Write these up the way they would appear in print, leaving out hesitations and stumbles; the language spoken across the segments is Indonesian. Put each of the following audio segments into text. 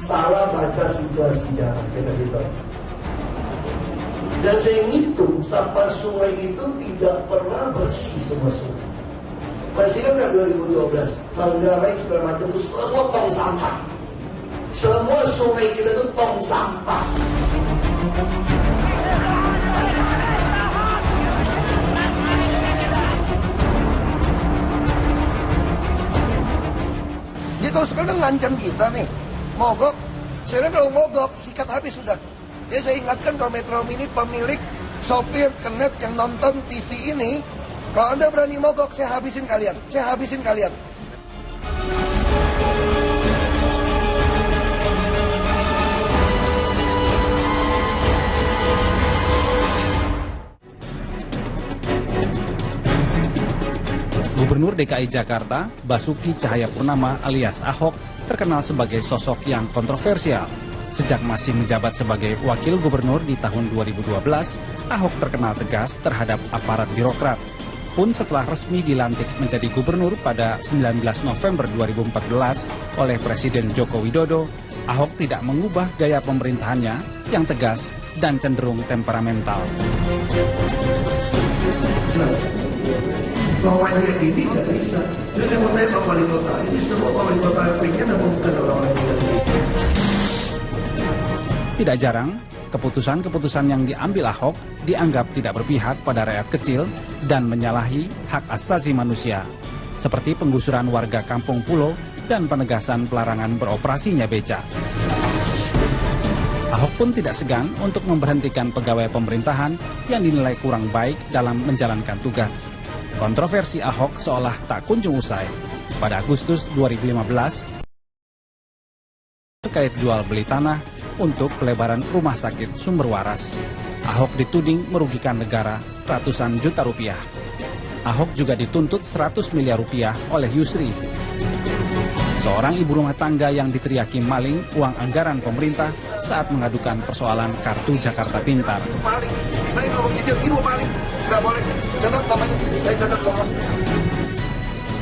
Salah baca situasi jalan, saya kasih tahu. Dan saya ngitung sampah sungai itu tidak pernah bersih semua sungai. Masih kan 2012, Manggarai segala macam itu semua tong sampah. Semua sungai kita itu tong sampah. Jadi kalau sekarang ngancam kita nih, mogok. Sekarang kalau mogok, sikat habis sudah. Jadi saya ingatkan kalau Metro Mini pemilik sopir kenet yang nonton TV ini, kalau Anda berani mogok, saya habisin kalian. Saya habisin kalian. Gubernur DKI Jakarta, Basuki Cahayapurnama alias Ahok, terkenal sebagai sosok yang kontroversial. Sejak masih menjabat sebagai wakil gubernur di tahun 2012, Ahok terkenal tegas terhadap aparat birokrat. Pun setelah resmi dilantik menjadi gubernur pada 19 November 2014 oleh Presiden Joko Widodo, Ahok tidak mengubah gaya pemerintahannya yang tegas dan cenderung temperamental. Lawannya ini nggak bisa. Saya mau tanya Pak Wali Kota, ini semua Pak Wali Kota yang pengen apa bukan orang-orang yang tidak pengen? Tidak jarang, keputusan-keputusan yang diambil Ahok dianggap tidak berpihak pada rakyat kecil dan menyalahi hak asasi manusia, seperti penggusuran warga kampung pulau dan penegasan pelarangan beroperasinya beca. Ahok pun tidak segan untuk memberhentikan pegawai pemerintahan yang dinilai kurang baik dalam menjalankan tugas. Kontroversi Ahok seolah tak kunjung usai. Pada Agustus 2015, terkait jual beli tanah untuk pelebaran rumah sakit Sumber Waras, Ahok dituding merugikan negara ratusan juta rupiah. Ahok juga dituntut 100 miliar rupiah oleh Yusri, seorang ibu rumah tangga yang diteriaki maling uang anggaran pemerintah saat mengadukan persoalan kartu Jakarta Pintar. Maling, saya ngomong jujur, ibu maling, nggak boleh. Catat namanya, saya catat semua.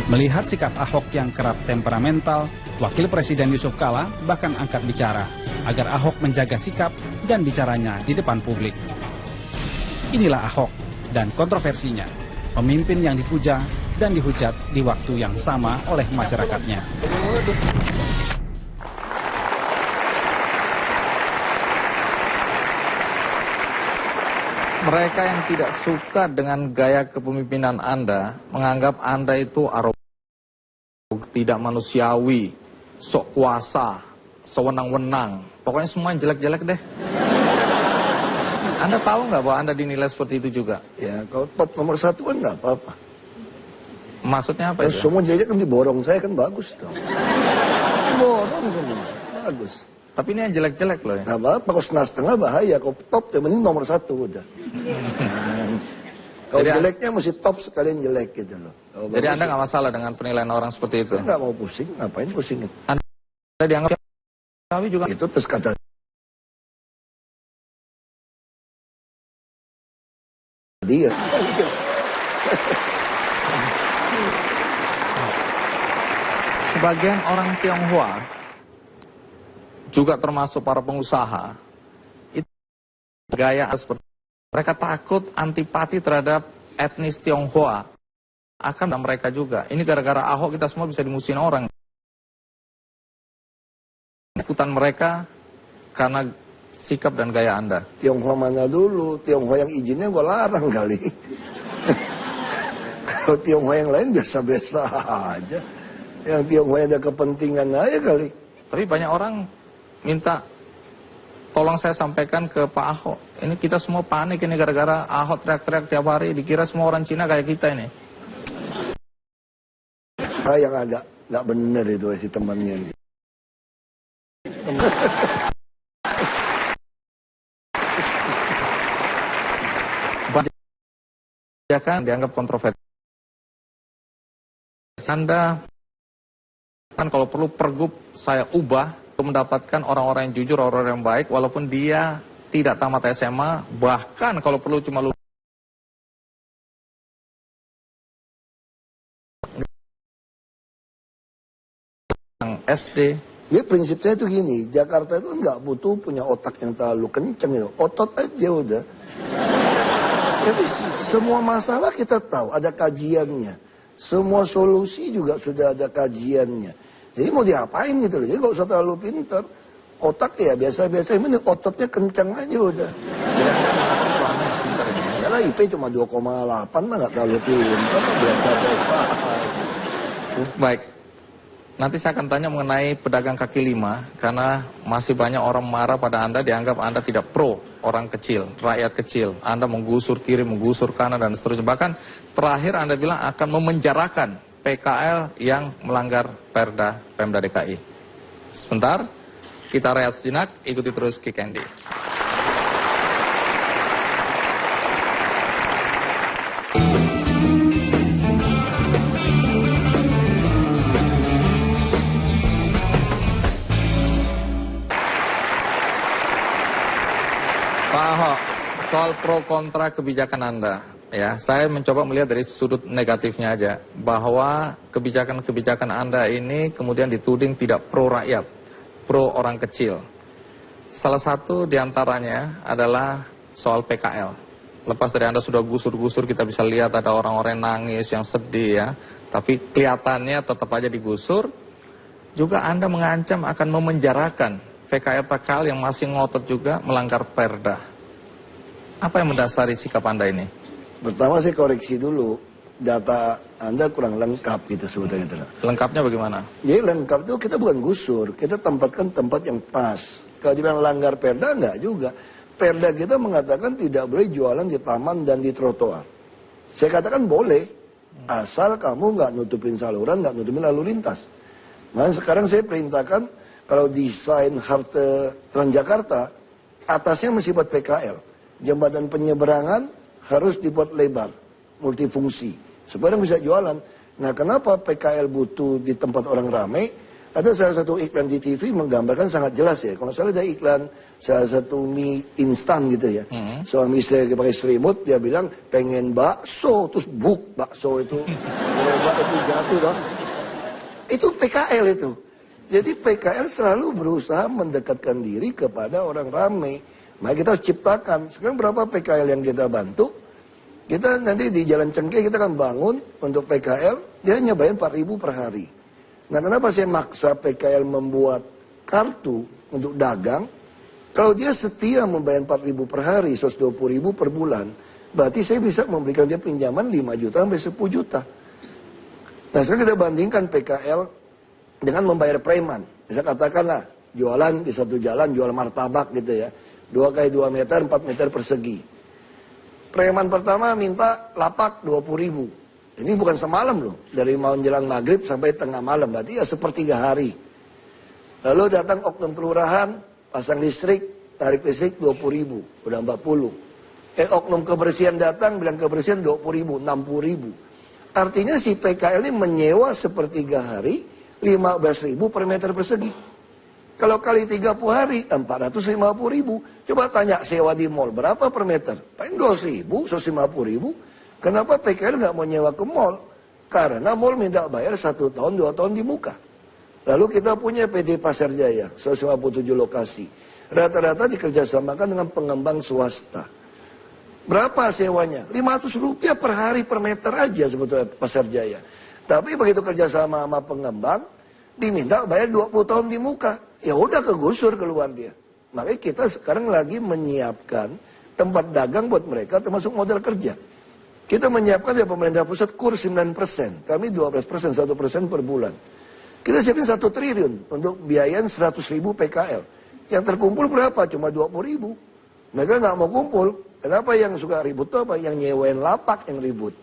Melihat sikap Ahok yang kerap temperamental, Wakil Presiden Yusuf Kala bahkan angkat bicara agar Ahok menjaga sikap dan bicaranya di depan publik. Inilah Ahok dan kontroversinya, pemimpin yang dipuja dan dihujat di waktu yang sama oleh masyarakatnya. Mereka yang tidak suka dengan gaya kepemimpinan Anda, menganggap Anda itu arogan, tidak manusiawi, sok kuasa, sewenang-wenang. Pokoknya semua yang jelek-jelek deh. Anda tahu nggak bahwa Anda dinilai seperti itu juga? Ya, kalau top nomor 1 kan nggak apa-apa. Maksudnya apa itu? Semua jajak kan diborong, saya kan bagus dong. Diborong semua, bagus. Tapi ini yang jelek-jelek loh ya. Nggak apa-apa, kalau setengah bahaya, kalau top yang penting nomor 1 udah. Nah, kalau jadi, jeleknya mesti top sekalian jelek gitu loh. Jadi Anda nggak masalah dengan penilaian orang seperti itu? Saya nggak mau pusing, ngapain pusingin? Anda dianggap manusiawi juga? Itu terus kata dia. Sebagian orang Tionghoa, juga termasuk para pengusaha, itu gaya seperti mereka takut antipati terhadap etnis Tionghoa akan dan mereka juga. Ini gara-gara Ahok kita semua bisa dimusuhin orang. Ikutan mereka karena sikap dan gaya Anda. Tionghoa mana dulu? Tionghoa yang izinnya gua larang kali. Kalau Tionghoa yang lain biasa-biasa aja. Yang Tionghoa yang ada kepentingan aja kali. Tapi banyak orang minta tolong saya sampaikan ke Pak Ahok. Ini kita semua panik ini gara-gara Ahok teriak-teriak tiap hari. Dikira semua orang Cina kayak kita ini. Yang agak nggak bener itu si temannya nih. Ya kan dianggap kontroversi. Anda kan kalau perlu pergub saya ubah untuk mendapatkan orang-orang yang jujur, orang-orang yang baik, walaupun dia tidak tamat SMA, bahkan kalau perlu cuma lulus SD. Jadi prinsip saya itu gini, Jakarta itu nggak butuh punya otak yang terlalu kenceng itu, otot aja udah. Tapi semua masalah kita tahu, ada kajiannya. Semua solusi juga sudah ada kajiannya. Jadi mau diapain gitu loh, jadi nggak usah terlalu pintar. Otak ya biasa-biasa, ini ototnya kencang aja udah. Karena IP cuma 2,8 mah nggak terlalu pintar, biasa-biasa. Baik. Nanti saya akan tanya mengenai pedagang kaki lima, karena masih banyak orang marah pada Anda, dianggap Anda tidak pro orang kecil, rakyat kecil. Anda menggusur kiri, menggusur kanan, dan seterusnya. Bahkan terakhir Anda bilang akan memenjarakan PKL yang melanggar Perda Pemda DKI. Sebentar, kita rehat sejenak, ikuti terus Kick Andy. Pak Ahok, soal pro kontra kebijakan Anda, ya, saya mencoba melihat dari sudut negatifnya aja, bahwa kebijakan-kebijakan Anda ini kemudian dituding tidak pro rakyat, pro orang kecil. Salah satu diantaranya adalah soal PKL. Lepas dari Anda sudah gusur-gusur, kita bisa lihat ada orang-orang yang nangis, yang sedih ya, tapi kelihatannya tetap aja digusur. Juga Anda mengancam akan memenjarakan PKL-PKL yang masih ngotot juga melanggar Perda. Apa yang mendasari sikap Anda ini? Pertama saya koreksi dulu, data Anda kurang lengkap gitu sebetulnya. Lengkapnya bagaimana? Jadi lengkap itu kita bukan gusur, kita tempatkan tempat yang pas. Kalau dibilang langgar Perda, enggak juga. Perda kita mengatakan tidak boleh jualan di taman dan di trotoar. Saya katakan boleh, asal kamu nggak nutupin saluran, nggak nutupin lalu lintas. Nah sekarang saya perintahkan, kalau desain halte Transjakarta, atasnya mesti buat PKL. Jembatan penyeberangan harus dibuat lebar, multifungsi, supaya orang bisa jualan. Nah kenapa PKL butuh di tempat orang ramai? Ada salah satu iklan di TV menggambarkan sangat jelas ya. Kalau salah ada iklan salah satu mie instan gitu ya. Suami istri lagi pakai selimut, dia bilang pengen bakso, terus bakso itu. Kalau itu jatuh dong. Itu PKL itu. Jadi PKL selalu berusaha mendekatkan diri kepada orang ramai. Maka kita harus ciptakan. Sekarang berapa PKL yang kita bantu? Kita nanti di Jalan Cengkeh kita akan bangun untuk PKL, dia hanya bayar 4.000 per hari. Nah kenapa saya maksa PKL membuat kartu untuk dagang? Kalau dia setia membayar 4.000 per hari, 120.000 per bulan, berarti saya bisa memberikan dia pinjaman 5 juta sampai 10 juta. Nah sekarang kita bandingkan PKL dengan membayar preman. Bisa katakanlah jualan di satu jalan, jual martabak gitu ya. 2 kali 2 meter, 4 meter persegi. Preman pertama minta lapak 20.000. Ini bukan semalam loh. Dari mau menjelang maghrib sampai tengah malam. Berarti ya sepertiga hari. Lalu datang oknum kelurahan, pasang listrik, tarik listrik 20.000. Udah 40. Oknum kebersihan datang, bilang kebersihan 20.000, 60.000. Artinya si PKL ini menyewa sepertiga hari, 15.000 per meter persegi. Kalau kali 30 hari, 450.000. Coba tanya sewa di mall, berapa per meter? Paling 2.000, 150.000. Kenapa PKL nggak mau nyewa ke mall? Karena mall minta bayar 1 tahun, 2 tahun di muka. Lalu kita punya PD Pasar Jaya, 157 lokasi. Rata-rata dikerjasamakan dengan pengembang swasta. Berapa sewanya? 500 rupiah per hari per meter aja sebetulnya Pasar Jaya. Tapi begitu kerjasama sama pengembang, diminta bayar 20 tahun di muka. Ya udah kegusur keluar dia. Makanya kita sekarang lagi menyiapkan tempat dagang buat mereka termasuk modal kerja. Kita menyiapkan dari pemerintah pusat kurs 9%. Kami 12%, 1% per bulan. Kita siapin 1 triliun untuk biayain 100.000 PKL. Yang terkumpul berapa? Cuma 20.000. Mereka nggak mau kumpul. Kenapa yang suka ribut itu apa? Yang nyewain lapak yang ribut.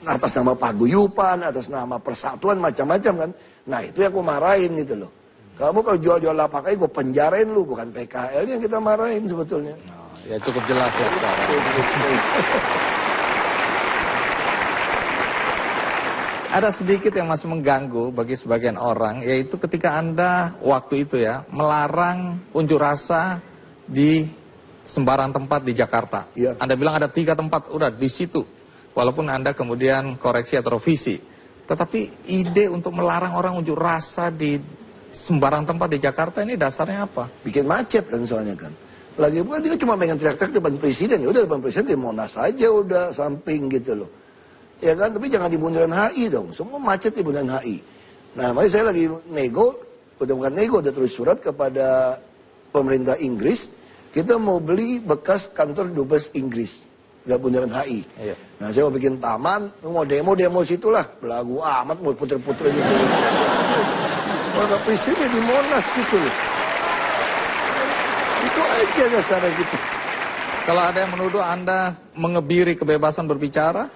Atas nama paguyupan, atas nama persatuan, macam-macam kan. Nah itu yang aku marahin gitu loh. Kamu kalau jual-jual lapak aja gue penjarain lu. Bukan PKL yang kita marahin sebetulnya. Nah, ya cukup jelas ya. Ada sedikit yang masih mengganggu bagi sebagian orang, yaitu ketika Anda waktu itu ya melarang unjuk rasa di sembarang tempat di Jakarta. Ya. Anda bilang ada 3 tempat, udah di situ. Walaupun Anda kemudian koreksi atau revisi. Tetapi ide untuk melarang orang unjuk rasa di sembarang tempat di Jakarta ini dasarnya apa? Bikin macet kan soalnya kan. Lagi pula dia cuma pengen teriak-teriak depan presiden. Ya udah depan presiden di Monas aja udah samping gitu loh. Ya kan, tapi jangan di bundaran HI dong. Semua macet di bundaran HI. Nah, makanya saya lagi nego, udah bukan nego, udah tulis surat kepada pemerintah Inggris. Kita mau beli bekas kantor dubes Inggris. Nggak bundaran HI. Iya. Nah, saya mau bikin taman, mau demo situlah. Belagu amat, mau puter-puter gitu. Kalau presiden di Monas gitu loh. Itu aja dasarnya gitu. Kalau ada yang menuduh Anda mengebiri kebebasan berbicara?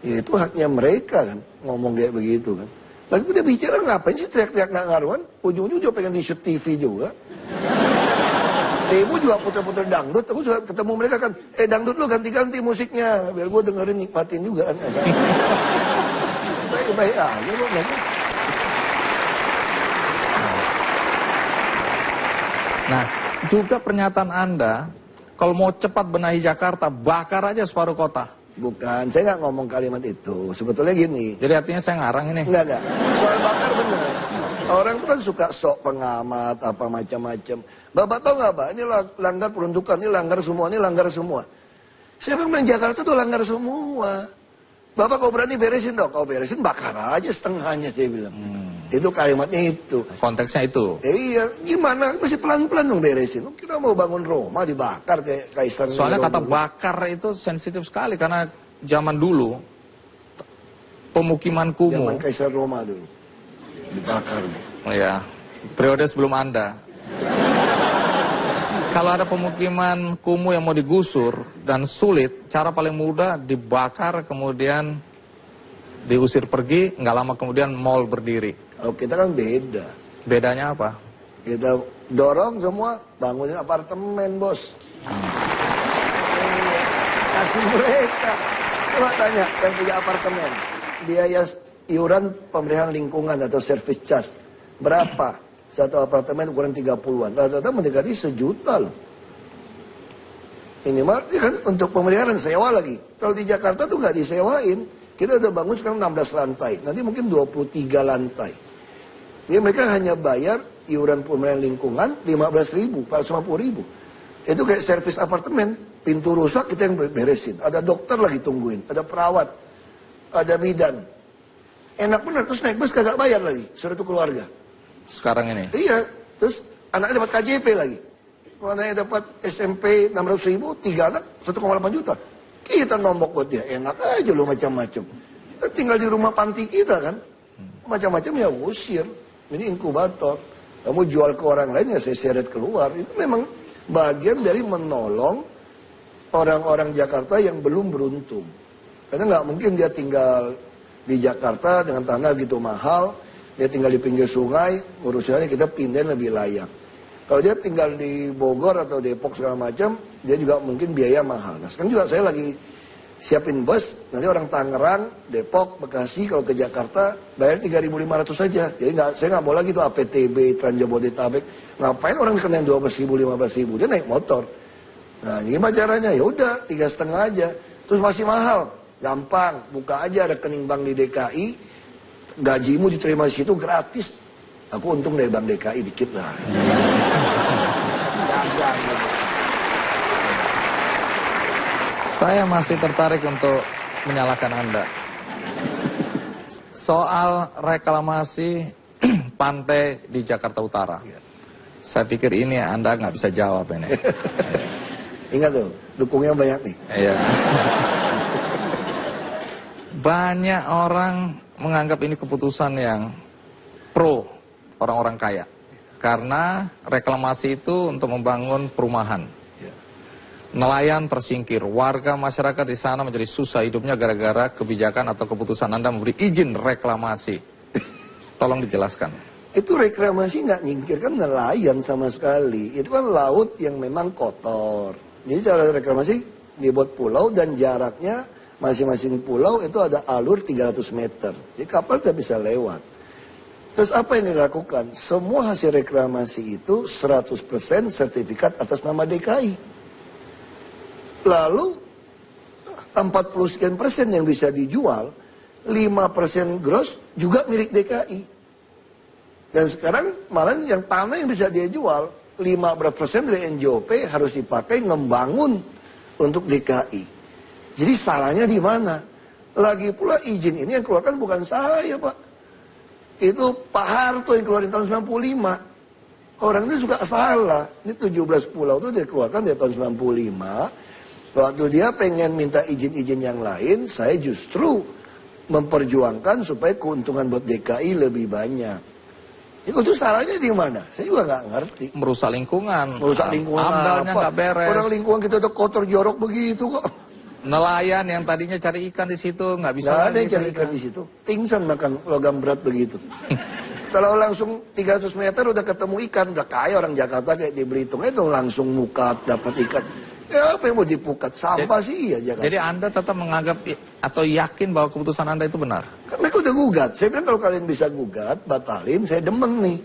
Ya itu haknya mereka kan, ngomong kayak begitu kan. Lagi dia bicara ngapain sih teriak-teriak nggak ngaruhan? Ujung-ujung juga pengen di-shoot TV juga. Ibu juga puter-puter dangdut, aku juga ketemu mereka kan, dangdut lu ganti-ganti musiknya, biar gue dengerin nikmatin juga kan. Baik-baik aja kok mereka. Nah, juga pernyataan Anda, kalau mau cepat benahi Jakarta, bakar aja separuh kota. Bukan, saya nggak ngomong kalimat itu. Sebetulnya gini. Jadi artinya saya ngarang ini? Enggak. Soal bakar benar. Orang itu kan suka sok pengamat, apa macam-macam. Bapak tahu nggak Pak, ini langgar peruntukan, ini langgar semua, ini langgar semua. Siapa yang bilang Jakarta tuh langgar semua? Bapak kau berani beresin dong, kau beresin bakar aja setengahnya saya bilang. Itu kalimatnya itu. Konteksnya itu? Iya, gimana? Masih pelan-pelan dong beresin. Kita mau bangun Roma dibakar kayak Kaisar. Soalnya kata bakar itu sensitif sekali karena zaman dulu pemukiman kumuh. Zaman Kaisar Roma dulu dibakar. Oh ya, periode sebelum Anda. Kalau ada pemukiman kumuh yang mau digusur dan sulit, cara paling mudah dibakar kemudian diusir pergi, nggak lama kemudian mall berdiri. Kalau kita kan beda. Bedanya apa? Kita dorong semua bangunin apartemen, bos. Kasih mereka. Coba tanya yang punya apartemen. Biaya iuran pemeliharaan lingkungan atau service charge. Berapa? Satu apartemen ukuran 30-an. Rata-rata mendekati 1 juta loh. Ini mah ya kan untuk pemeliharaan sewa lagi. Kalau di Jakarta tuh nggak disewain. Kita udah bangun sekarang 16 lantai. Nanti mungkin 23 lantai. Jadi mereka hanya bayar iuran pemeliharaan lingkungan 15.000, 450.000. Itu kayak servis apartemen. Pintu rusak kita yang beresin. Ada dokter lagi tungguin. Ada perawat. Ada bidan. Enak bener. Terus naik bus kagak bayar lagi. Suruh itu keluarga. Sekarang ini? Iya. Terus anaknya dapat KJP lagi. Kalau anaknya dapat SMP 600.000, 3 anak 1,8 juta. Kita nombok buat dia. Enak aja loh macam-macam. Kita tinggal di rumah panti kita kan. Macam-macam ya usir. Ini inkubator. Kamu jual ke orang lain ya saya seret keluar. Itu memang bagian dari menolong orang-orang Jakarta yang belum beruntung. Karena nggak mungkin dia tinggal di Jakarta dengan tanah gitu mahal. Dia tinggal di pinggir sungai, urusannya kita pindahin lebih layak. Kalau dia tinggal di Bogor atau Depok segala macam, dia juga mungkin biaya mahal. Nah sekarang juga saya lagi siapin bus, nanti orang Tangerang, Depok, Bekasi, kalau ke Jakarta bayar 3.500 saja. Jadi saya nggak mau lagi tuh APTB, Trans Jabodetabek. Ngapain orang dikenain 12.000, 15.000, dia naik motor. Nah gimana caranya? Ya udah 3,5 aja. Terus masih mahal, gampang, buka aja rekening bank di DKI. Gajimu diterima di situ gratis. Aku untung dari Bank DKI dikit lah. Saya masih tertarik untuk menyalahkan Anda. Soal reklamasi pantai di Jakarta Utara. Saya pikir ini Anda nggak bisa jawab ini. Ingat tuh, dukungnya banyak nih. Iya. Banyak orang menganggap ini keputusan yang pro orang-orang kaya. Karena reklamasi itu untuk membangun perumahan. Nelayan tersingkir, warga masyarakat di sana menjadi susah hidupnya gara-gara kebijakan atau keputusan Anda memberi izin reklamasi. Tolong dijelaskan. Itu reklamasi nggak nyingkirkan nelayan sama sekali. Itu kan laut yang memang kotor. Jadi cara reklamasi dibuat pulau dan jaraknya masing-masing pulau itu ada alur 300 meter. Jadi kapal tidak bisa lewat. Terus apa yang dilakukan? Semua hasil reklamasi itu 100% sertifikat atas nama DKI. Lalu 40 sekian persen yang bisa dijual 5% gross juga milik DKI. Dan sekarang malah yang tanah yang bisa dia jual 15% dari NJOP harus dipakai ngembangun untuk DKI. Jadi salahnya di mana? Lagi pula izin ini yang keluarkan bukan saya, Pak. Itu Pak Harto yang keluarin tahun 95. Orang itu suka salah. Ini 17 pulau itu dia keluarkan dari tahun 95. Waktu dia pengen minta izin-izin yang lain, saya justru memperjuangkan supaya keuntungan buat DKI lebih banyak. Itu salahnya di mana? Saya juga nggak ngerti. Merusak lingkungan. Merusak lingkungan Amdalnya apa? nggak beres. Orang lingkungan kita udah kotor jorok begitu kok. Nelayan yang tadinya cari ikan di situ nggak bisa Nggak ada lagi yang cari ikan di situ. Pingsan makan logam berat begitu. Kalau langsung 300 meter udah ketemu ikan, udah kaya orang Jakarta kayak di Belitung itu langsung mukat dapat ikan. Ya apa yang mau dipukat? Sampah sih ya Jakarta. Jadi Anda tetap menganggap atau yakin bahwa keputusan Anda itu benar? Kan mereka udah gugat. Saya bilang kalau kalian bisa gugat, batalin, saya demen nih.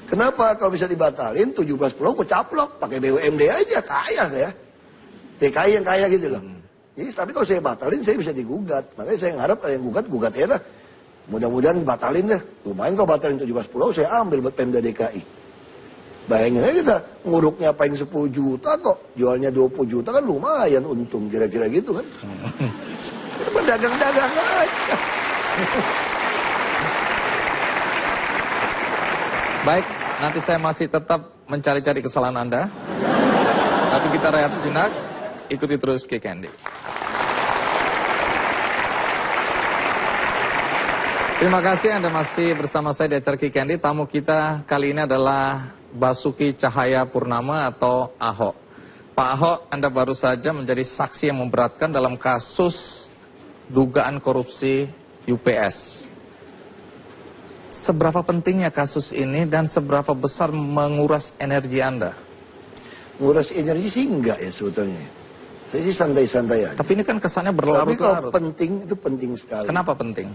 Kenapa kalau bisa dibatalin 17 pulau aku caplok, pakai BUMD aja, kaya saya. DKI yang kaya gitu loh. Jadi tapi kalau saya batalin saya bisa digugat. Makanya saya ngarep kalau yang gugat ya lah. Mudah-mudahan batalin deh. Lumayan kalau batalin 17 pulau saya ambil buat Pemda DKI. Bayangin aja kita nguruknya paling 10 juta kok. Jualnya 20 juta kan lumayan untung kira-kira gitu kan. Itu berdagang-dagang aja. Baik, nanti saya masih tetap mencari-cari kesalahan Anda. Tapi kita rehat sejenak, ikuti terus Kick Candy. Terima kasih Anda masih bersama saya di acara Kick Candy. Tamu kita kali ini adalah Basuki Cahayapurnama atau Ahok. Pak Ahok, Anda baru saja menjadi saksi yang memberatkan dalam kasus dugaan korupsi UPS. Seberapa pentingnya kasus ini dan seberapa besar menguras energi Anda? Nguras energi sih enggak ya sebetulnya. Saya sih santai-santai aja. Tapi ini kan kesannya Tapi kalau berlarut-larut. penting, itu penting sekali. Kenapa penting?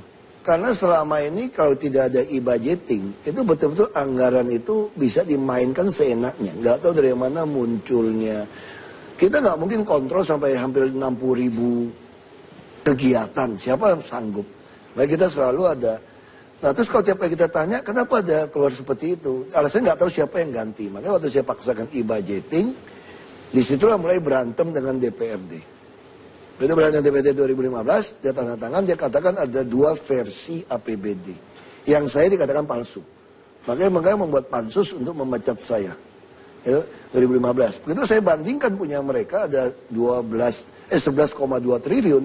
Karena selama ini kalau tidak ada e-budgeting, itu betul-betul anggaran itu bisa dimainkan seenaknya. Nggak tahu dari mana munculnya. Kita nggak mungkin kontrol sampai hampir 60.000 kegiatan. Siapa yang sanggup? Baik kita selalu ada. Nah terus kalau tiap kali kita tanya, kenapa ada keluar seperti itu? Alasannya nggak tahu siapa yang ganti. Makanya waktu saya paksakan e-budgeting, disitulah mulai berantem dengan DPRD. Itu berantem DPRD 2015, dia tanda tangan, dia katakan ada 2 versi APBD. Yang saya dikatakan palsu. Makanya membuat pansus untuk memecat saya. Ya, 2015. Begitu saya bandingkan punya mereka ada 11,2 triliun.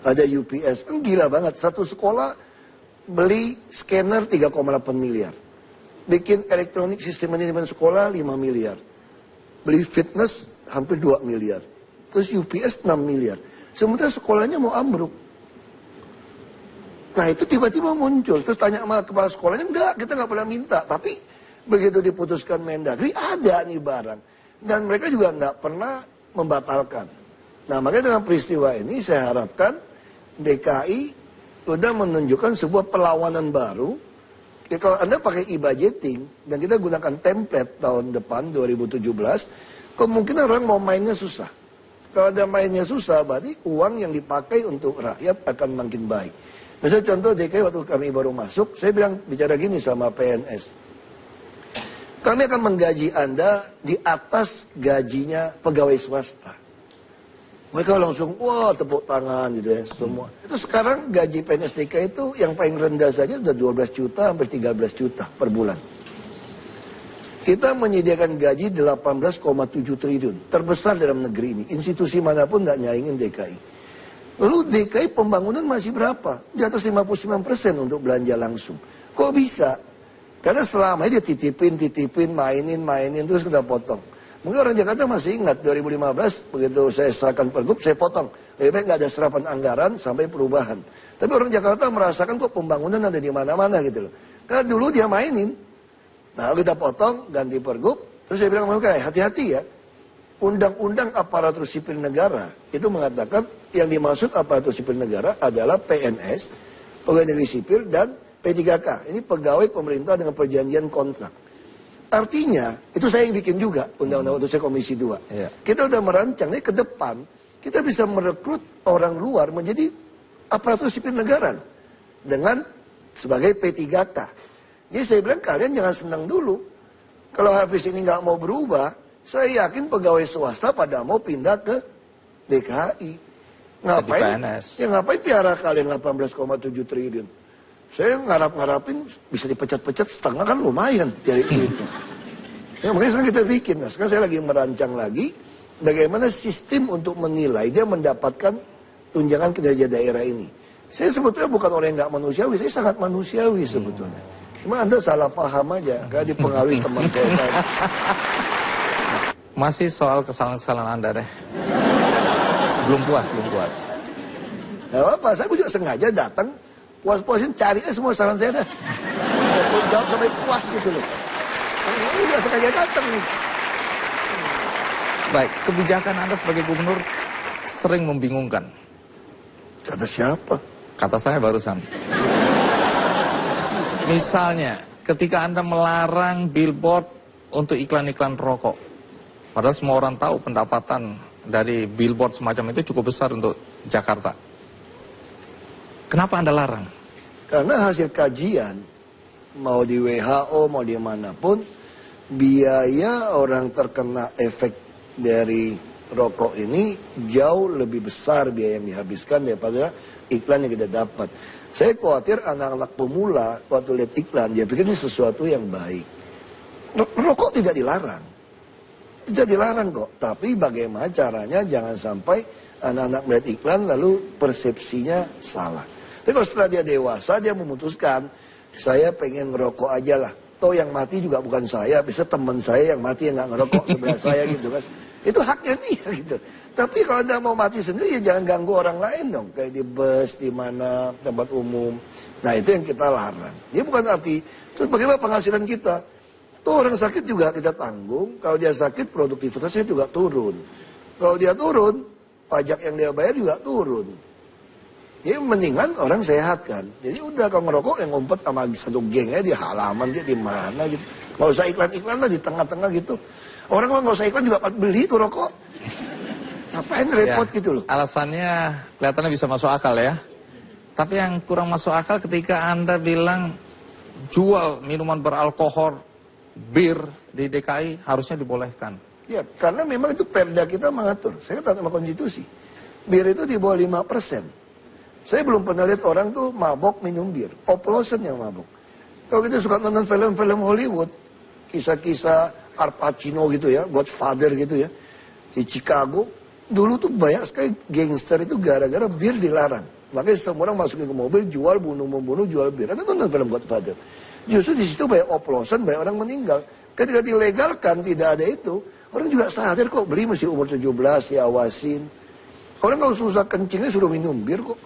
Ada UPS, kan gila banget. Satu sekolah beli scanner 3,8 miliar. Bikin elektronik sistem manajemen sekolah 5 miliar. Beli fitness hampir 2 miliar. Terus UPS 6 miliar. Sementara sekolahnya mau ambruk. Nah itu tiba-tiba muncul. Terus tanya sama kepala sekolahnya, enggak kita nggak pernah minta. Tapi begitu diputuskan Mendagri ada nih barang. Dan mereka juga nggak pernah membatalkan. Nah makanya dengan peristiwa ini saya harapkan DKI sudah menunjukkan sebuah perlawanan baru. Ya, kalau Anda pakai e-budgeting dan kita gunakan template tahun depan 2017, kemungkinan orang mau mainnya susah. Kalau ada mainnya susah, berarti uang yang dipakai untuk rakyat akan makin baik. Misalnya contoh DKI waktu kami baru masuk, saya bicara gini sama PNS. Kami akan menggaji Anda di atas gajinya pegawai swasta. Mereka langsung, wah tepuk tangan gitu ya semua. Itu sekarang gaji PNS DKI itu yang paling rendah saja sudah 12 juta, hampir 13 juta per bulan. Kita menyediakan gaji 18,7 triliun. Terbesar dalam negeri ini. Institusi manapun nggak nyaingin DKI. Lalu DKI pembangunan masih berapa? Di atas 59% untuk belanja langsung. Kok bisa? Karena selama ini dia titipin, mainin, terus kita potong. Mungkin orang Jakarta masih ingat 2015, begitu saya serahkan pergub, saya potong. Lebih baik nggak ada serapan anggaran sampai perubahan. Tapi orang Jakarta merasakan kok pembangunan ada di mana-mana gitu loh. Karena dulu dia mainin. Nah kita potong, ganti pergub, terus saya bilang sama mereka, hati-hati ya. Undang-undang aparatur sipil negara itu mengatakan yang dimaksud aparatur sipil negara adalah PNS, pegawai negeri sipil, dan P3K. Ini pegawai pemerintah dengan perjanjian kontrak. Artinya, itu saya yang bikin juga, undang-undang waktu saya Komisi 2. Yeah. Kita udah merancang, ini ke depan, kita bisa merekrut orang luar menjadi aparatur sipil negara loh. Dengan sebagai P3K. Jadi saya bilang kalian jangan senang dulu. Kalau habis ini nggak mau berubah, saya yakin pegawai swasta pada mau pindah ke DKI. Ngapain? Ya ngapain piara kalian 18,7 triliun? Saya ngarap-ngarapin bisa dipecat-pecat setengah kan lumayan dari itu. Ya makanya sekarang kita bikin. Nah sekarang saya lagi merancang lagi bagaimana sistem untuk menilai dia mendapatkan tunjangan kinerja daerah ini. Saya sebetulnya bukan orang yang nggak manusiawi, saya sangat manusiawi sebetulnya. Cuma Anda salah paham aja, kayak dipengaruhi teman saya tadi. Masih soal kesalahan-kesalahan Anda deh. Belum puas. Gak apa-apa, saya juga sengaja datang, puas-puasin, cari semua saran saya dah. Jawab sampai puas gitu loh. Ini juga sengaja datang nih. Baik, kebijakan Anda sebagai gubernur sering membingungkan. Kata siapa? Kata saya barusan. Misalnya, ketika Anda melarang billboard untuk iklan-iklan rokok. Padahal semua orang tahu pendapatan dari billboard semacam itu cukup besar untuk Jakarta. Kenapa Anda larang? Karena hasil kajian, mau di WHO, mau di manapun, biaya orang terkena efek dari rokok ini jauh lebih besar biaya yang dihabiskan daripada iklan yang kita dapat. Saya khawatir anak-anak pemula waktu lihat iklan, dia pikir ini sesuatu yang baik. Rokok tidak dilarang. Tidak dilarang kok. Tapi bagaimana caranya jangan sampai anak-anak melihat iklan lalu persepsinya salah. Tapi kalau setelah dia dewasa, dia memutuskan, saya pengen ngerokok aja lah. Toh yang mati juga bukan saya, bisa teman saya yang mati yang nggak ngerokok sebelah saya gitu kan. Itu haknya dia gitu. Tapi kalau Anda mau mati sendiri ya jangan ganggu orang lain dong. Kayak di bus, di mana, tempat umum. Nah itu yang kita larang. Ini bukan arti, terus bagaimana penghasilan kita? Tuh orang sakit juga kita tanggung. Kalau dia sakit produktivitasnya juga turun. Kalau dia turun, pajak yang dia bayar juga turun. Jadi mendingan orang sehat kan. Jadi udah kalau ngerokok yang ngumpet sama satu gengnya di halaman dia di mana gitu. Nggak usah iklan-iklan lah di tengah-tengah gitu. Orang nggak usah iklan juga beli tuh rokok. Ngapain repot ya, gitu loh. Alasannya kelihatannya bisa masuk akal ya. Tapi yang kurang masuk akal ketika Anda bilang jual minuman beralkohol, bir di DKI harusnya dibolehkan. Ya karena memang itu perda kita mengatur. Saya taat sama konstitusi. Bir itu di bawah 5%. Saya belum pernah lihat orang tuh mabok minum bir. Oplosan yang mabok. Kalau kita suka nonton film-film Hollywood, kisah-kisah Al Pacino gitu ya, Godfather gitu ya, di Chicago, dulu tuh banyak sekali gangster itu gara-gara bir dilarang. Makanya semua orang masukin ke mobil, jual, bunuh-membunuh, jual bir. Anda nonton film Godfather. Justru di situ banyak oplosan, banyak orang meninggal. Ketika dilegalkan, tidak ada itu, orang juga sadar kok beli masih umur 17, diawasin. Orang nggak susah kencingnya suruh minum bir kok.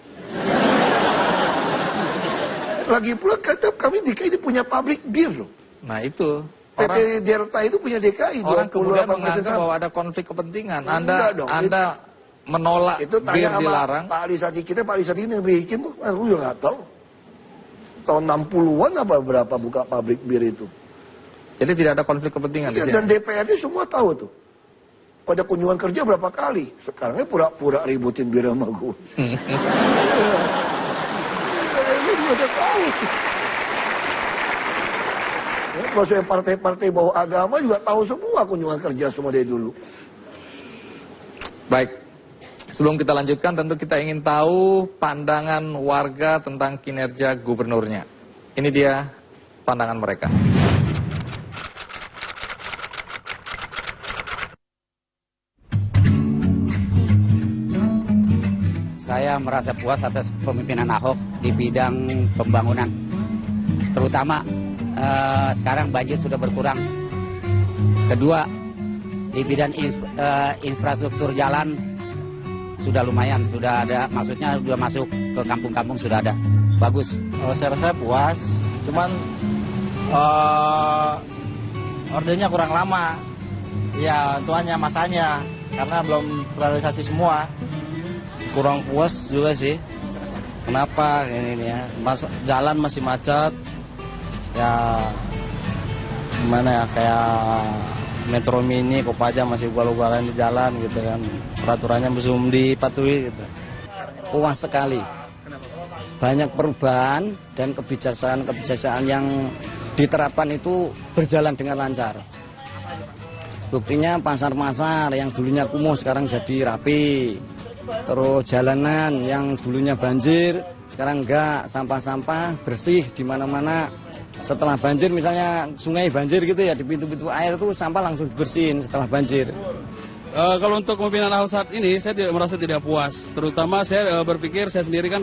Lagi pula kami DKI ini punya pabrik bir loh. Nah itu. PT Delta itu punya DKI. Orang kemudian menganggap bahwa ada konflik kepentingan. Anda menolak itu bir dilarang. Pak Ali Sadikin, Pak Ali Sadikin yang bikin, aku juga nggak tahu. Tahun 60-an apa berapa buka pabrik bir itu. Jadi tidak ada konflik kepentingan iya, di sini. dan DPRD semua tahu tuh. Pada kunjungan kerja berapa kali. Sekarangnya pura-pura ributin bir sama gue. Ini juga tahu. Ya, kalau saya partai-partai bawa agama juga tahu semua kunjungan kerja semua dari dulu. Baik, sebelum kita lanjutkan tentu kita ingin tahu pandangan warga tentang kinerja gubernurnya. Ini dia pandangan mereka. Saya merasa puas atas pemimpinan Ahok di bidang pembangunan. Terutama sekarang banjir sudah berkurang. Kedua, di bidang infrastruktur jalan sudah lumayan, sudah ada, maksudnya sudah masuk ke kampung-kampung sudah ada. Bagus. Saya rasa puas, cuman ordernya kurang lama. Ya, tuanya masanya karena belum terrealisasi semua. Kurang puas juga sih. Kenapa ini ya? Jalan masih macet. Ya gimana ya, kayak Metro Mini, Kopaja masih ugal-ugalan di jalan gitu kan. Peraturannya belum dipatuhi gitu. Puas sekali. banyak perubahan dan kebijaksanaan yang diterapkan itu berjalan dengan lancar. Buktinya pasar-pasar yang dulunya kumuh sekarang jadi rapi. Terus jalanan yang dulunya banjir sekarang enggak, sampah-sampah bersih di mana-mana. Setelah banjir misalnya sungai banjir gitu ya, di pintu-pintu air tuh sampah langsung dibersihin setelah banjir. Kalau untuk kepemimpinan Ahok saat ini saya merasa tidak puas. Terutama saya berpikir, saya sendiri kan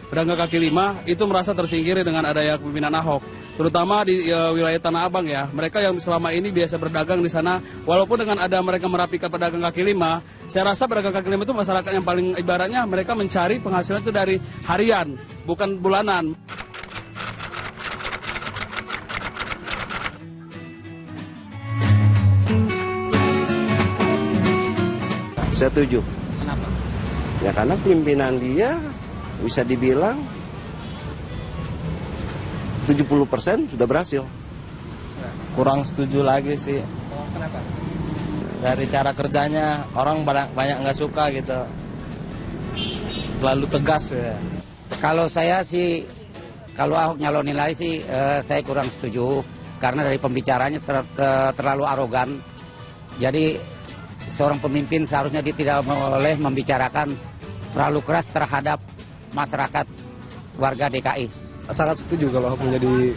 pedagang kaki lima itu merasa tersingkir dengan adanya kepemimpinan Ahok. Terutama di wilayah Tanah Abang ya. Mereka yang selama ini biasa berdagang di sana, walaupun dengan ada mereka merapikan pedagang kaki lima, saya rasa pedagang kaki lima itu masyarakat yang paling ibaratnya mereka mencari penghasilan itu dari harian, bukan bulanan. Saya setuju. Kenapa? Ya karena pimpinan dia bisa dibilang 70% sudah berhasil. Kurang setuju lagi sih. Kenapa? Dari cara kerjanya orang banyak nggak suka gitu. Terlalu tegas ya. Kalau saya sih, kalau Ahok nyalonin lagi sih, saya kurang setuju. Karena dari pembicaranya terlalu arogan. Jadi seorang pemimpin seharusnya dia tidak boleh membicarakan terlalu keras terhadap masyarakat warga DKI. Sangat setuju kalau Ahok menjadi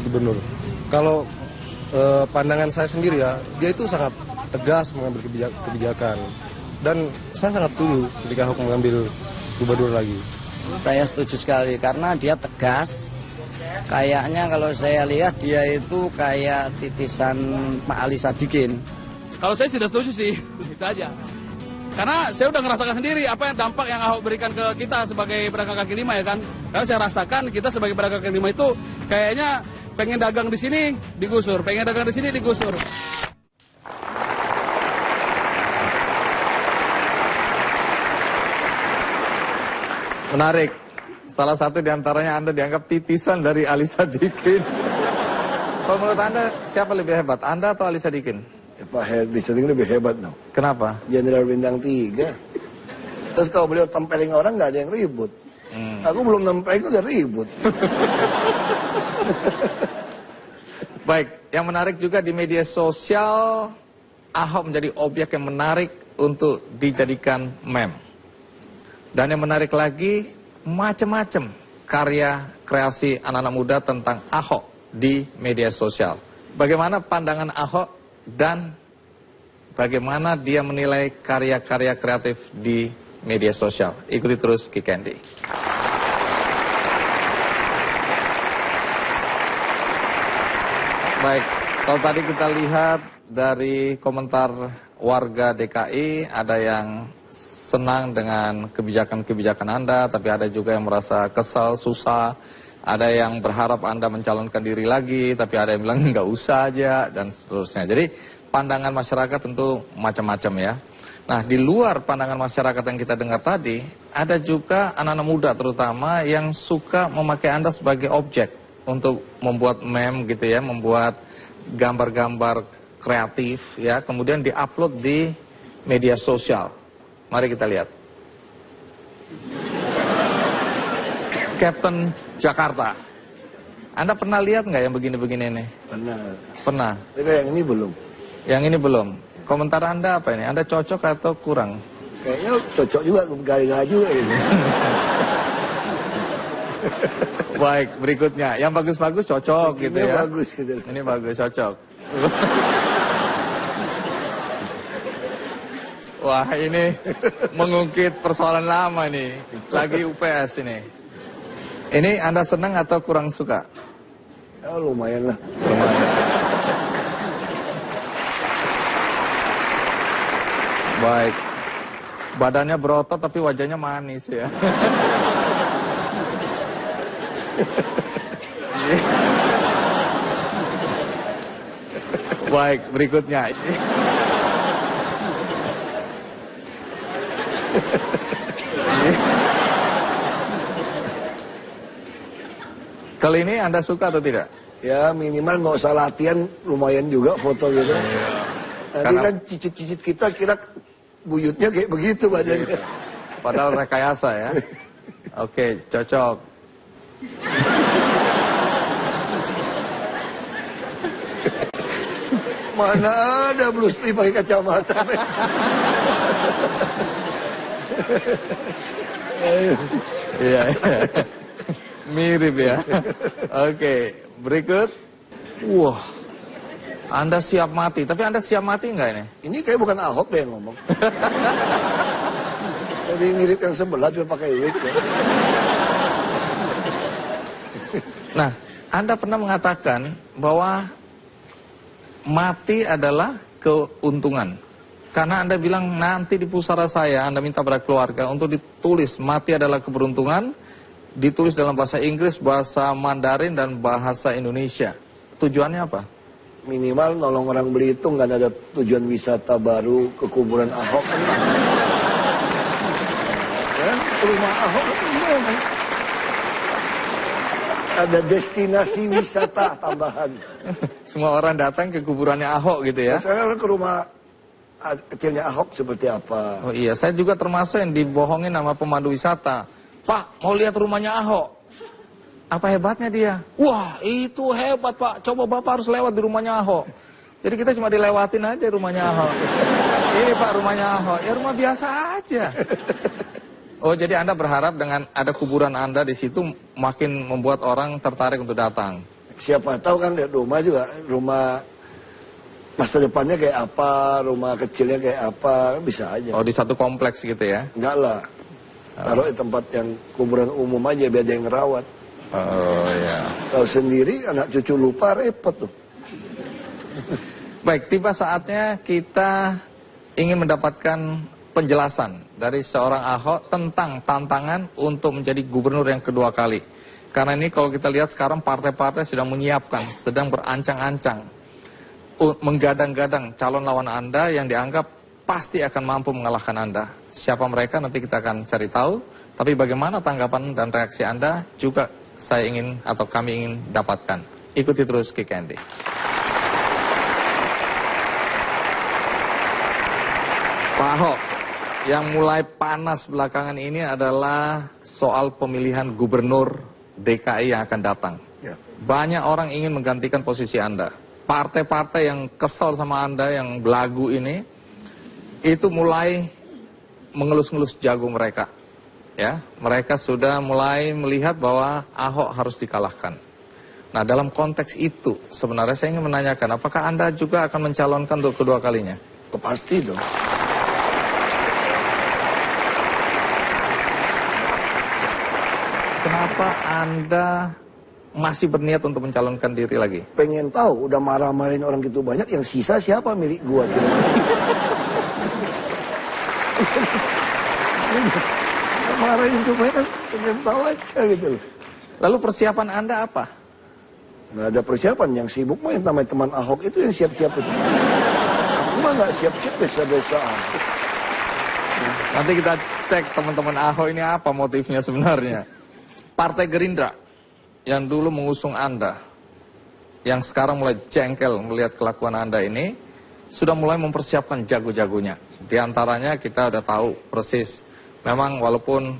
gubernur. Kalau pandangan saya sendiri ya, dia itu sangat tegas mengambil kebijakan. Dan saya sangat setuju ketika Ahok mengambil gubernur lagi. Saya setuju sekali karena dia tegas. Kayaknya kalau saya lihat dia itu kayak titisan Pak Ali Sadikin. Kalau saya sudah setuju sih, itu aja. Karena saya udah ngerasakan sendiri apa yang dampak yang Ahok berikan ke kita sebagai pedagang kaki lima ya kan. Karena saya rasakan kita sebagai pedagang kaki lima itu kayaknya pengen dagang di sini digusur, pengen dagang di sini digusur. Menarik. Salah satu diantaranya Anda dianggap titisan dari Ali Sadikin. Kalau menurut Anda siapa lebih hebat, Anda atau Ali Sadikin? Pak Herdi Sadikin lebih hebat dong. Kenapa? Jenderal bintang 3. Terus kalau beliau tempeling orang nggak ada yang ribut. Aku belum tempeling udah ribut. Baik, yang menarik juga di media sosial, Ahok menjadi objek yang menarik untuk dijadikan meme. Dan yang menarik lagi, macam-macam karya kreasi anak-anak muda tentang Ahok di media sosial. Bagaimana pandangan Ahok dan bagaimana dia menilai karya-karya kreatif di media sosial. Ikuti terus Kikendi. Baik, kalau tadi kita lihat dari komentar warga DKI, ada yang senang dengan kebijakan-kebijakan Anda, tapi ada juga yang merasa kesal, susah. Ada yang berharap Anda mencalonkan diri lagi, tapi ada yang bilang nggak usah aja, dan seterusnya. Jadi pandangan masyarakat tentu macam-macam ya. Nah, di luar pandangan masyarakat yang kita dengar tadi, ada juga anak-anak muda terutama yang suka memakai Anda sebagai objek untuk membuat meme gitu ya, membuat gambar-gambar kreatif ya, kemudian diupload di media sosial. Mari kita lihat. Captain Jakarta. Anda pernah lihat nggak yang begini-begini ini? Pernah. Pernah. Tapi yang ini belum. Yang ini belum. Komentar Anda apa ini? Anda cocok atau kurang? Kayaknya cocok juga, garing-garing juga ini. Baik, berikutnya. Yang bagus-bagus cocok gitu ya. Bagus gitu. Ini bagus, cocok. Wah, ini mengungkit persoalan lama nih. Lagi UPS ini. Ini Anda senang atau kurang suka? Ya lumayan lah. Lumayan. Baik. Badannya berotot tapi wajahnya manis ya. Baik, berikutnya. Kali ini Anda suka atau tidak? Ya minimal nggak usah latihan, lumayan juga foto gitu. Nanti kan cicit-cicit kita kira buyutnya kayak begitu badannya. Padahal rekayasa ya. Oke, cocok. Mana ada Bruce Lee pakai kacamata. Iya. Mirip ya. Oke, berikut. Wah, Anda siap mati. Tapi Anda siap mati nggak ini? Ini kayak bukan Ahok deh yang ngomong. Jadi mirip yang sebelah cuma pakai wig ya. Nah, Anda pernah mengatakan bahwa mati adalah keuntungan. Karena Anda bilang nanti di pusara saya, Anda minta pada keluarga untuk ditulis mati adalah keberuntungan, ditulis dalam bahasa Inggris, bahasa Mandarin, dan bahasa Indonesia. Tujuannya apa? Minimal nolong orang Belitung, nggak ada tujuan wisata baru ke kuburan Ahok kan. Kan ke rumah Ahok itu gimana? Ada destinasi wisata tambahan. Semua orang datang ke kuburannya Ahok gitu ya? Sekarang ke rumah kecilnya Ahok seperti apa? Oh iya, saya juga termasuk yang dibohongin sama pemandu wisata. Pak, mau lihat rumahnya Ahok. Apa hebatnya dia? Wah, itu hebat Pak. Coba Bapak harus lewat di rumahnya Ahok. Jadi kita cuma dilewatin aja rumahnya Ahok. Ini Pak rumahnya Ahok. Ya rumah biasa aja. Oh, jadi Anda berharap dengan ada kuburan Anda di situ makin membuat orang tertarik untuk datang. Siapa tahu kan lihat rumah juga, rumah masa depannya kayak apa, rumah kecilnya kayak apa, bisa aja. Oh, di satu kompleks gitu ya? Enggak lah. Taruh di tempat yang kuburan umum aja biar ada yang ngerawat. Oh ya. Kalau sendiri anak cucu lupa repot tuh. Baik, tiba saatnya kita ingin mendapatkan penjelasan dari seorang Ahok tentang tantangan untuk menjadi gubernur yang kedua kali. Karena ini kalau kita lihat sekarang partai-partai sedang menyiapkan, sedang berancang-ancang, menggadang-gadang calon lawan Anda yang dianggap pasti akan mampu mengalahkan Anda. Siapa mereka nanti kita akan cari tahu, tapi bagaimana tanggapan dan reaksi Anda juga saya ingin atau kami ingin dapatkan. Ikuti terus Kick Andy. Pak Ahok, yang mulai panas belakangan ini adalah soal pemilihan gubernur DKI yang akan datang. Ya. Banyak orang ingin menggantikan posisi Anda. Partai-partai yang kesal sama Anda, yang belagu ini, itu mulai mengelus-ngelus jago mereka. Ya, mereka sudah mulai melihat bahwa Ahok harus dikalahkan. Nah, dalam konteks itu, sebenarnya saya ingin menanyakan, apakah Anda juga akan mencalonkan untuk kedua kalinya? Oh, pasti dong. Kenapa Anda masih berniat untuk mencalonkan diri lagi? Pengen tahu, udah marah-marahin orang gitu banyak, yang sisa siapa milik gua? Marahin tuh banyak kan, pengen tahu aja gitu loh. Lalu persiapan Anda apa? Nggak ada persiapan, yang sibuk mah yang namanya teman Ahok itu yang siap-siap itu. Aku mah nggak siap-siap, biasa-biasa aja. Nanti kita cek teman-teman Ahok ini apa motifnya sebenarnya. Partai Gerindra yang dulu mengusung Anda, yang sekarang mulai jengkel melihat kelakuan Anda ini, sudah mulai mempersiapkan jago-jagonya. Di antaranya kita udah tahu persis, memang walaupun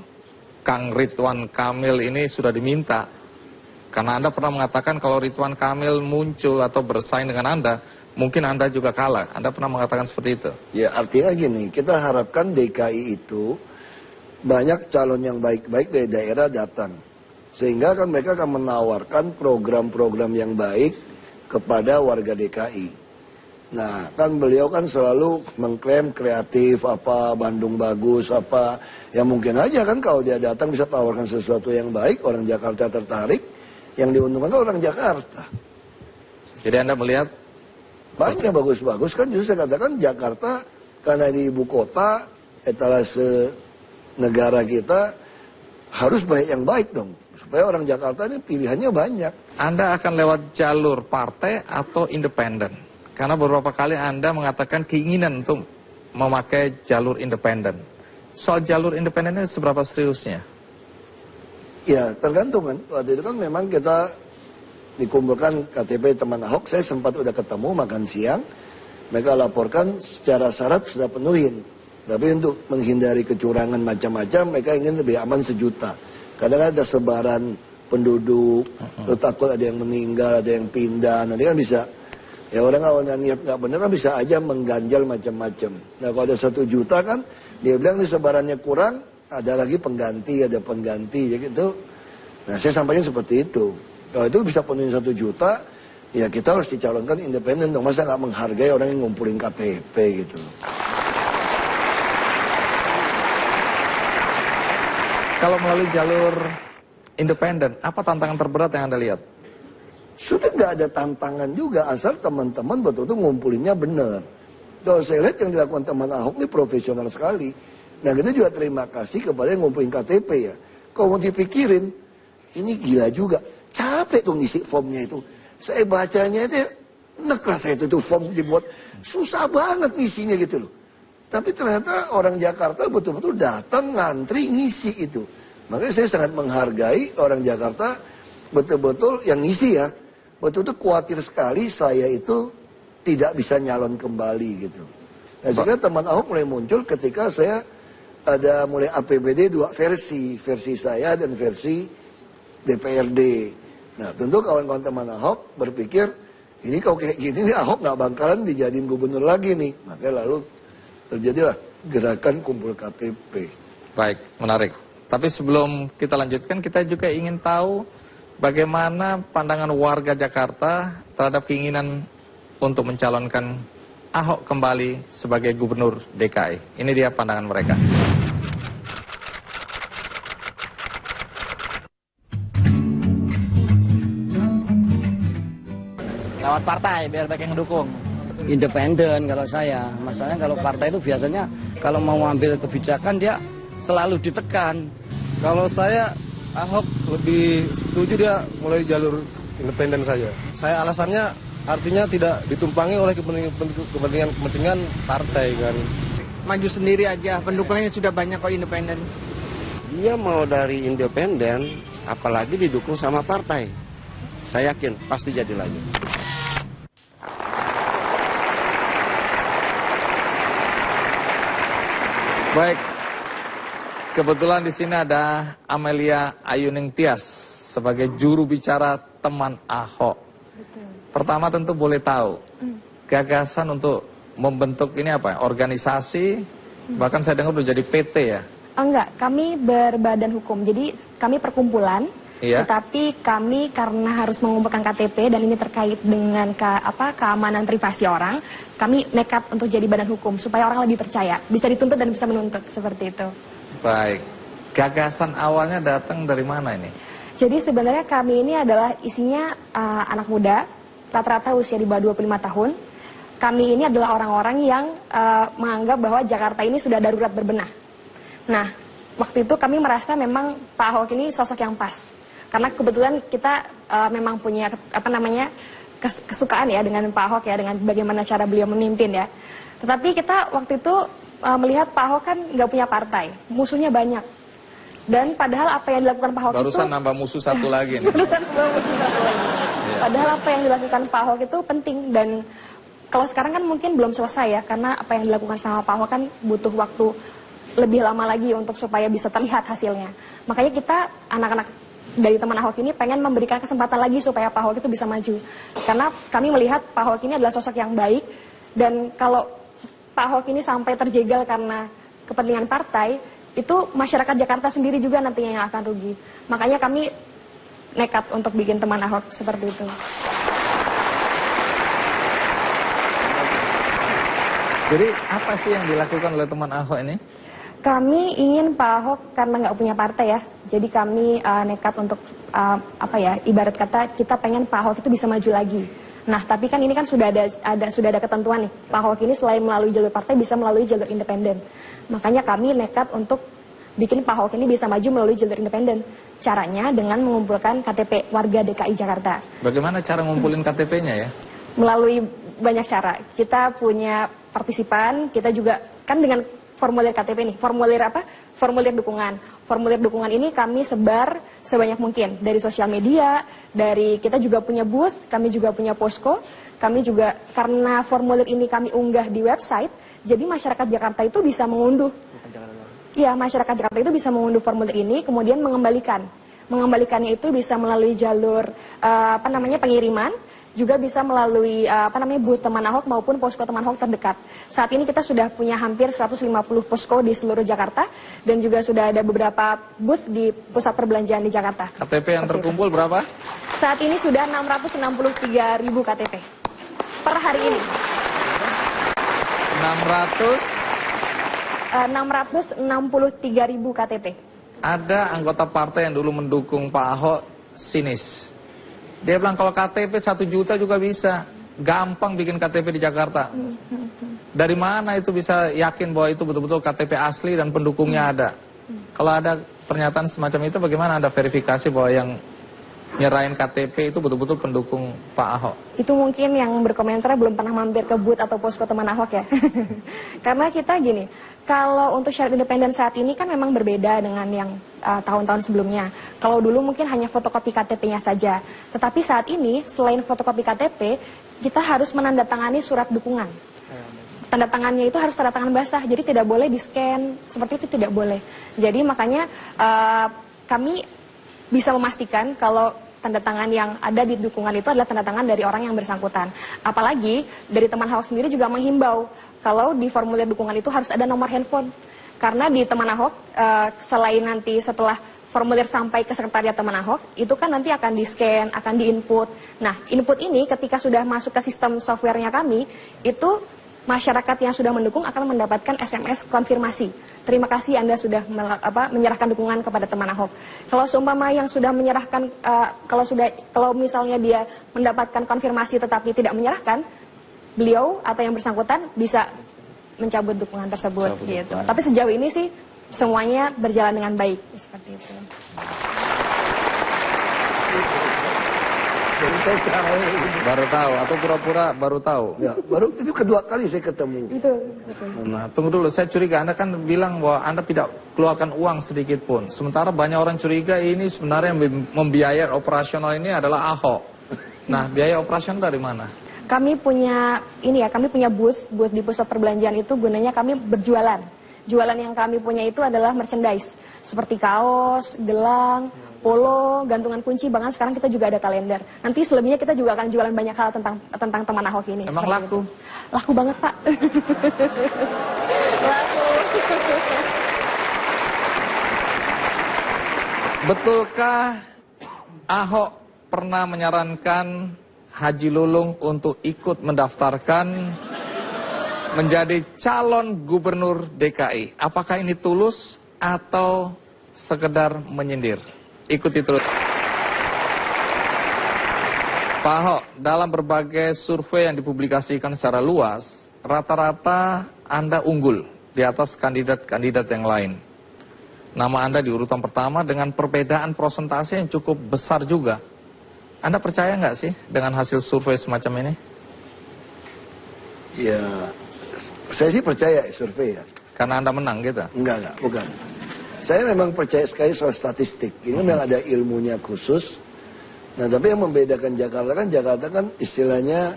Kang Ridwan Kamil ini sudah diminta, karena Anda pernah mengatakan kalau Ridwan Kamil muncul atau bersaing dengan Anda, mungkin Anda juga kalah. Anda pernah mengatakan seperti itu? Ya artinya gini, kita harapkan DKI itu banyak calon yang baik-baik dari daerah datang. Sehingga kan mereka akan menawarkan program-program yang baik kepada warga DKI. Nah, kan beliau kan selalu mengklaim kreatif, apa, Bandung bagus, apa. Ya mungkin aja kan kalau dia datang bisa tawarkan sesuatu yang baik, orang Jakarta tertarik, yang diuntungkan kan orang Jakarta. Jadi Anda melihat banyak bagus-bagus kan, justru saya katakan Jakarta, karena di ibu kota, etalase negara kita, harus banyak yang baik dong. Supaya orang Jakarta ini pilihannya banyak. Anda akan lewat jalur partai atau independen? Karena beberapa kali Anda mengatakan keinginan untuk memakai jalur independen. Soal jalur independen ini seberapa seriusnya? Ya tergantung kan. Waktu itu kan memang kita dikumpulkan KTP teman Ahok. Saya sempat udah ketemu makan siang. Mereka laporkan secara syarat sudah penuhin. Tapi untuk menghindari kecurangan macam-macam, mereka ingin lebih aman 1 juta. Kadang ada sebaran penduduk, lo takut ada yang meninggal, ada yang pindah, nanti kan bisa. Ya orang awalnya niat nggak benar kan bisa aja mengganjal macam-macam. Nah kalau ada 1 juta kan, dia bilang ini sebarannya kurang, ada lagi pengganti, ada pengganti, ya gitu. Nah saya sampaikan seperti itu. Kalau itu bisa penuhin 1 juta, ya kita harus dicalonkan independen dong. Masa nggak menghargai orang yang ngumpulin KTP gitu. Kalau melalui jalur independen, apa tantangan terberat yang Anda lihat? Sudah nggak ada tantangan juga, asal teman-teman betul-betul ngumpulinnya benar. Kalau saya lihat yang dilakukan teman Ahok ini profesional sekali. Nah kita juga terima kasih kepada yang ngumpulin KTP ya. Kalau mau dipikirin, ini gila juga. Capek tuh ngisi formnya itu. Saya bacanya itu, neklas saya itu form dibuat. Susah banget ngisinya gitu loh. Tapi ternyata orang Jakarta betul-betul datang ngantri ngisi itu. Makanya saya sangat menghargai orang Jakarta betul-betul yang ngisi ya. Betul-betul khawatir sekali saya itu tidak bisa nyalon kembali gitu. Nah sehingga teman Ahok mulai muncul ketika saya ada mulai APBD 2 versi. Versi saya dan versi DPRD. Nah tentu kawan-kawan teman Ahok berpikir, ini kalau kayak gini nih Ahok nggak bakalan dijadiin gubernur lagi nih. Makanya lalu terjadilah gerakan kumpul KTP. Baik, menarik. Tapi sebelum kita lanjutkan, kita juga ingin tahu bagaimana pandangan warga Jakarta terhadap keinginan untuk mencalonkan Ahok kembali sebagai gubernur DKI. Ini dia pandangan mereka. Lewat partai biar banyak yang dukung. Independen kalau saya. Masalahnya kalau partai itu biasanya kalau mau ambil kebijakan dia selalu ditekan. Kalau saya, Ahok lebih setuju dia mulai jalur independen saja. Saya alasannya artinya tidak ditumpangi oleh kepentingan partai kan. Maju sendiri aja, pendukungnya sudah banyak kok independen. Dia mau dari independen, apalagi didukung sama partai. Saya yakin pasti jadi lagi. Baik, kebetulan di sini ada Amelia Ayuning Tias sebagai juru bicara teman Ahok. Betul. Pertama tentu boleh tahu gagasan untuk membentuk ini apa? Organisasi, bahkan saya dengar udah jadi PT ya? Enggak, kami berbadan hukum. Jadi kami perkumpulan. Iya. Tetapi kami karena harus mengumpulkan KTP dan ini terkait dengan keamanan privasi orang, kami nekat untuk jadi badan hukum supaya orang lebih percaya, bisa dituntut dan bisa menuntut seperti itu. Baik, gagasan awalnya datang dari mana ini? Jadi sebenarnya kami ini adalah isinya anak muda, rata-rata usia di bawah 25 tahun. Kami ini adalah orang-orang yang menganggap bahwa Jakarta ini sudah darurat berbenah. Nah, waktu itu kami merasa memang Pak Ahok ini sosok yang pas. Karena kebetulan kita memang punya kesukaan ya dengan Pak Ahok ya, dengan bagaimana cara beliau memimpin ya. Tetapi kita waktu itu melihat Pak Ahok kan nggak punya partai, musuhnya banyak. Dan padahal apa yang dilakukan Pak Ahok Barusan nambah musuh satu lagi nih. Barusan nambah musuh satu lagi. Padahal apa yang dilakukan Pak Ahok itu penting dan kalau sekarang kan mungkin belum selesai ya, karena apa yang dilakukan sama Pak Ahok kan butuh waktu lebih lama lagi untuk supaya bisa terlihat hasilnya. Makanya kita anak-anak dari teman Ahok ini pengen memberikan kesempatan lagi supaya Pak Ahok itu bisa maju. Karena kami melihat Pak Ahok ini adalah sosok yang baik dan kalau Pak Ahok ini sampai terjegal karena kepentingan partai, itu masyarakat Jakarta sendiri juga nantinya yang akan rugi. Makanya kami nekat untuk bikin teman Ahok seperti itu. Jadi apa sih yang dilakukan oleh teman Ahok ini? Kami ingin Pak Ahok karena nggak punya partai ya, jadi kami nekat untuk ibarat kata kita pengen Pak Ahok itu bisa maju lagi. Nah tapi kan ini kan sudah ada ketentuan nih, Pak Ahok ini selain melalui jalur partai bisa melalui jalur independen. Makanya kami nekat untuk bikin Pak Ahok ini bisa maju melalui jalur independen. Caranya dengan mengumpulkan KTP warga DKI Jakarta. Bagaimana cara ngumpulin KTP-nya ya? Melalui banyak cara. Kita punya partisipan, kita juga kan dengan formulir KTP nih, formulir dukungan. Formulir dukungan ini kami sebar sebanyak mungkin dari sosial media, dari kita juga punya booth, kami juga punya posko, kami juga karena formulir ini kami unggah di website, jadi masyarakat Jakarta itu bisa mengunduh. Iya, masyarakat Jakarta itu bisa mengunduh formulir ini, kemudian mengembalikan Mengembalikannya itu bisa melalui jalur pengiriman, juga bisa melalui booth teman Ahok maupun posko teman Ahok terdekat. Saat ini kita sudah punya hampir 150 posko di seluruh Jakarta dan juga sudah ada beberapa booth di pusat perbelanjaan di Jakarta. KTP yang terkumpul berapa? Saat ini sudah 663.000 KTP per hari ini. 663.000 KTP. Ada anggota partai yang dulu mendukung Pak Ahok sinis. Dia bilang kalau KTP 1 juta juga bisa. Gampang bikin KTP di Jakarta. Dari mana itu bisa yakin bahwa itu betul-betul KTP asli dan pendukungnya ada? Kalau ada pernyataan semacam itu, bagaimana Anda verifikasi bahwa yang nyerahin KTP itu betul-betul pendukung Pak Ahok? Itu mungkin yang berkomentar belum pernah mampir ke booth atau posko teman Ahok ya. Karena kita gini, kalau untuk syarat independen saat ini kan memang berbeda dengan yang tahun-tahun sebelumnya. Kalau dulu mungkin hanya fotokopi KTP-nya saja. Tetapi saat ini selain fotokopi KTP, kita harus menandatangani surat dukungan. Tanda tangannya itu harus tanda tangan basah, jadi tidak boleh di-scan, seperti itu tidak boleh. Jadi makanya kami bisa memastikan kalau tanda tangan yang ada di dukungan itu adalah tanda tangan dari orang yang bersangkutan. Apalagi dari teman Ahok sendiri juga menghimbau kalau di formulir dukungan itu harus ada nomor handphone. Karena di teman Ahok, selain nanti setelah formulir sampai ke sekretariat teman Ahok, itu kan nanti akan di-scan, akan di-input. Nah, input ini ketika sudah masuk ke sistem softwarenya kami, itu masyarakat yang sudah mendukung akan mendapatkan SMS konfirmasi. Terima kasih Anda sudah menyerahkan dukungan kepada teman Ahok. Kalau seumpama yang sudah menyerahkan, kalau misalnya dia mendapatkan konfirmasi tetapi tidak menyerahkan, beliau atau yang bersangkutan bisa mencabut dukungan tersebut gitu. Tapi sejauh ini sih semuanya berjalan dengan baik seperti itu. Baru tahu atau pura-pura baru tahu? Ya, baru itu kedua kali saya ketemu. Betul. Nah, tunggu dulu, saya curiga Anda kan bilang bahwa Anda tidak keluarkan uang sedikit pun. Sementara banyak orang curiga ini sebenarnya yang membiayai operasional ini adalah Ahok. Nah, biaya operasional dari mana? Kami punya booth di pusat perbelanjaan itu gunanya kami berjualan. Jualan yang kami punya itu adalah merchandise seperti kaos, gelang, polo, gantungan kunci, bahkan sekarang kita juga ada kalender. Nanti selebihnya kita juga akan jualan banyak hal tentang teman Ahok ini. Emang laku? Itu. Laku banget, Pak. Laku. Betulkah Ahok pernah menyarankan Haji Lulung untuk ikut mendaftarkan menjadi calon gubernur DKI? Apakah ini tulus atau sekedar menyindir? Ikuti terus. Pak Ahok, dalam berbagai survei yang dipublikasikan secara luas, rata-rata Anda unggul di atas kandidat-kandidat yang lain. Nama Anda di urutan pertama dengan perbedaan persentase yang cukup besar juga. Anda percaya nggak sih dengan hasil survei semacam ini? Ya, saya sih percaya survei ya. Karena Anda menang gitu? Enggak, bukan. Saya memang percaya sekali soal statistik. Ini memang ada ilmunya khusus. Nah, tapi yang membedakan Jakarta kan istilahnya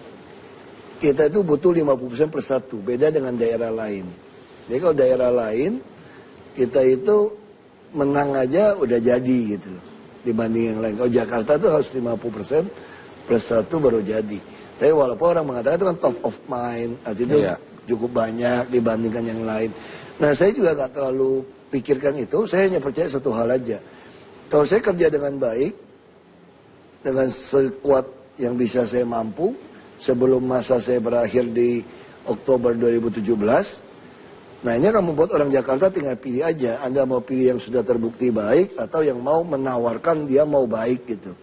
kita itu butuh 50% per 1. Beda dengan daerah lain. Jadi kalau daerah lain, kita itu menang aja udah jadi gitu loh. Dibanding yang lain. Kalau Jakarta itu harus 50% plus 1 baru jadi. Tapi walaupun orang mengatakan itu kan top of mind. Artinya itu cukup banyak dibandingkan yang lain. Nah, saya juga nggak terlalu pikirkan itu, saya hanya percaya satu hal aja. Kalau saya kerja dengan baik, dengan sekuat yang bisa saya mampu, sebelum masa saya berakhir di Oktober 2017, nah ini akan membuat orang Jakarta tinggal pilih aja. Anda mau pilih yang sudah terbukti baik, atau yang mau menawarkan dia mau baik gitu.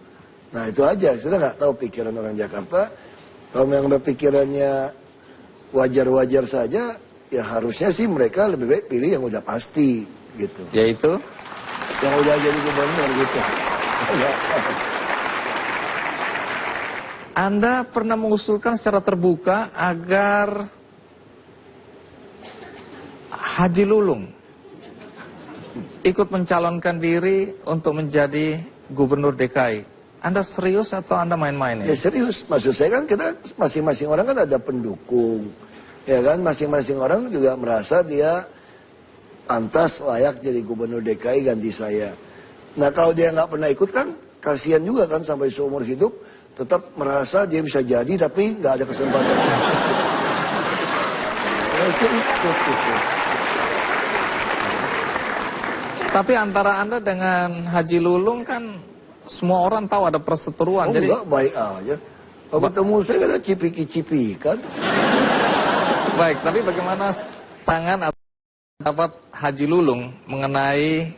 Nah itu aja, saya nggak tahu pikiran orang Jakarta. Kalau yang berpikirannya wajar-wajar saja, ya harusnya sih mereka lebih baik pilih yang udah pasti gitu. Yaitu? Yang udah jadi gubernur gitu. Anda pernah mengusulkan secara terbuka agar Haji Lulung ikut mencalonkan diri untuk menjadi gubernur DKI. Anda serius atau Anda main-main ya? Ya serius, maksud saya kan kita masing-masing orang kan ada pendukung. Ya kan, masing-masing orang juga merasa dia pantas layak jadi gubernur DKI ganti saya. Nah kalau dia nggak pernah ikut kan, kasihan juga kan sampai seumur hidup tetap merasa dia bisa jadi tapi nggak ada kesempatan. Tapi antara Anda dengan Haji Lulung kan semua orang tahu ada perseteruan. Oh jadi enggak, baik aja. Kalau ketemu saya kan ada cipiki-cipikan. Baik, tapi bagaimana pandangan pendapat Haji Lulung mengenai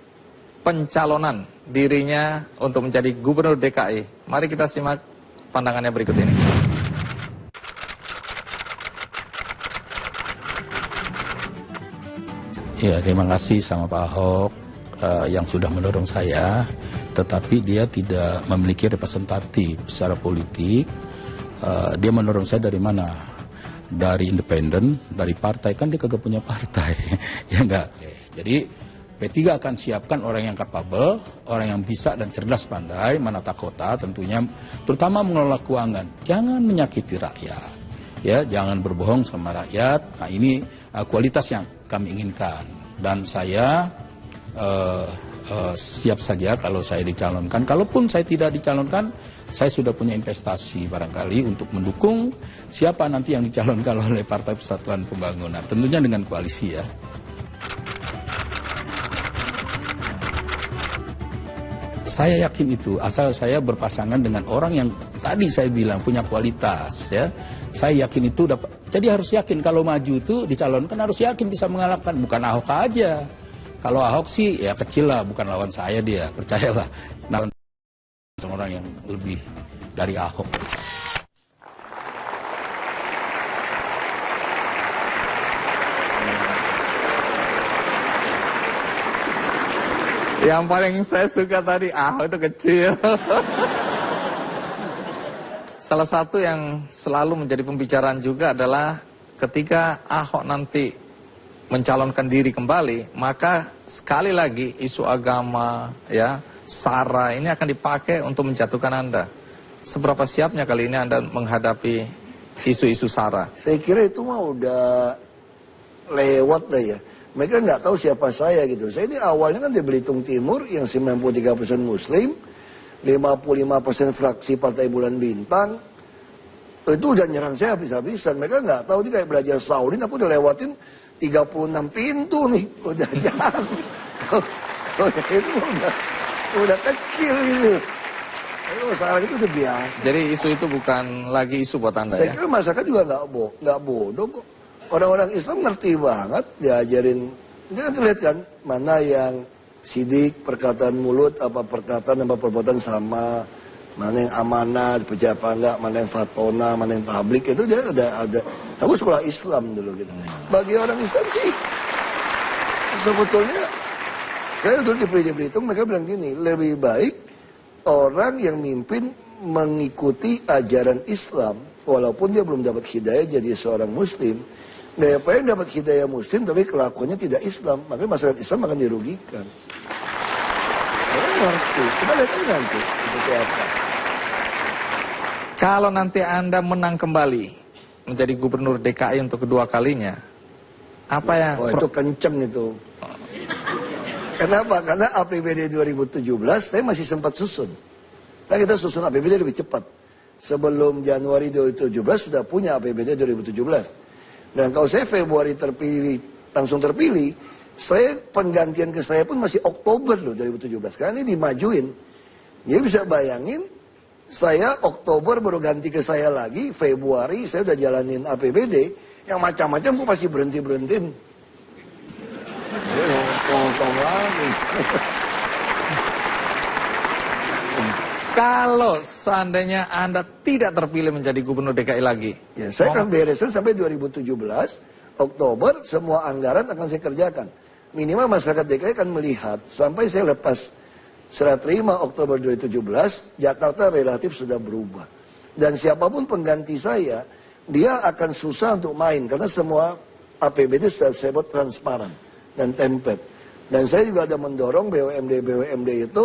pencalonan dirinya untuk menjadi Gubernur DKI? Mari kita simak pandangannya berikut ini. Ya, terima kasih sama Pak Ahok yang sudah mendorong saya, tetapi dia tidak memiliki representatif secara politik. Dia mendorong saya dari mana? Dari independen, dari partai, kan dia kagak punya partai. Ya enggak. Jadi P3 akan siapkan orang yang capable, orang yang bisa dan cerdas pandai menata kota tentunya, terutama mengelola keuangan. Jangan menyakiti rakyat. Ya, jangan berbohong sama rakyat. Nah, ini kualitas yang kami inginkan. Dan saya siap saja kalau saya dicalonkan. Kalaupun saya tidak dicalonkan, saya sudah punya investasi barangkali untuk mendukung siapa nanti yang dicalonkan oleh Partai Persatuan Pembangunan. Tentunya dengan koalisi ya. Saya yakin itu, asal saya berpasangan dengan orang yang tadi saya bilang punya kualitas ya. Saya yakin itu dapat. Jadi harus yakin kalau maju itu dicalonkan harus yakin bisa mengalahkan, bukan Ahok aja. Kalau Ahok sih ya kecil lah, bukan lawan saya dia, percayalah. Nah, orang yang lebih dari Ahok. Yang paling saya suka tadi, Ahok itu kecil. Salah satu yang selalu menjadi pembicaraan juga adalah ketika Ahok nanti mencalonkan diri kembali, maka sekali lagi isu agama, ya, SARA ini akan dipakai untuk menjatuhkan Anda. Seberapa siapnya kali ini Anda menghadapi isu-isu SARA? Saya kira itu mah udah lewat lah ya. Mereka nggak tahu siapa saya gitu. Saya ini awalnya kan di Belitung Timur yang 93% Muslim, 55% fraksi Partai Bulan Bintang. Itu udah nyerang saya habis-habisan. Mereka nggak tahu, ini kayak belajar Saudin, aku udah lewatin 36 pintu nih. Udah jago. Itu udah kecil gitu. Sekarang itu udah biasa. Jadi isu itu bukan lagi isu buat Anda saya ya? kira masyarakat juga nggak bodoh kok. Orang-orang Islam ngerti banget, diajarin. Ini kan lihat kan, mana yang sidik, perkataan mulut, apa perkataan, apa perbuatan sama. Mana yang amanah, dipercaya apa enggak, mana yang fatona, mana yang tablik, itu dia ada. Aku sekolah Islam dulu gitu. Bagi orang Islam sih, sebetulnya, saya dulu di Belitung, mereka bilang gini, lebih baik orang yang mimpin mengikuti ajaran Islam, walaupun dia belum dapat hidayah jadi seorang Muslim, daripada yang dapat hidayah Muslim tapi kelakuannya tidak Islam, makanya masyarakat Islam akan dirugikan. Ngerti. Kita lihat aja nanti seperti apa. Kalau nanti Anda menang kembali menjadi Gubernur DKI untuk kedua kalinya, apa yang... Oh itu kenceng itu. Kenapa? Karena APBD 2017 saya masih sempat susun. Nah kita susun APBD lebih cepat. Sebelum Januari 2017 sudah punya APBD 2017. Dan kalau saya Februari terpilih, langsung terpilih, saya penggantian ke saya pun masih Oktober loh 2017. Karena ini dimajuin. Jadi bisa bayangin, saya Oktober baru ganti ke saya lagi, Februari saya udah jalanin APBD, yang macam-macam gue pasti berhenti-berhentiin. Tong lagi. Kalau seandainya Anda tidak terpilih menjadi Gubernur DKI lagi, ya, saya akan beresin sampai 2017, Oktober, semua anggaran akan saya kerjakan. Minimal masyarakat DKI akan melihat, sampai saya lepas serah terima Oktober 2017, Jakarta relatif sudah berubah. Dan siapapun pengganti saya, dia akan susah untuk main, karena semua APBD sudah saya buat transparan dan template. Dan saya juga ada mendorong BUMD itu,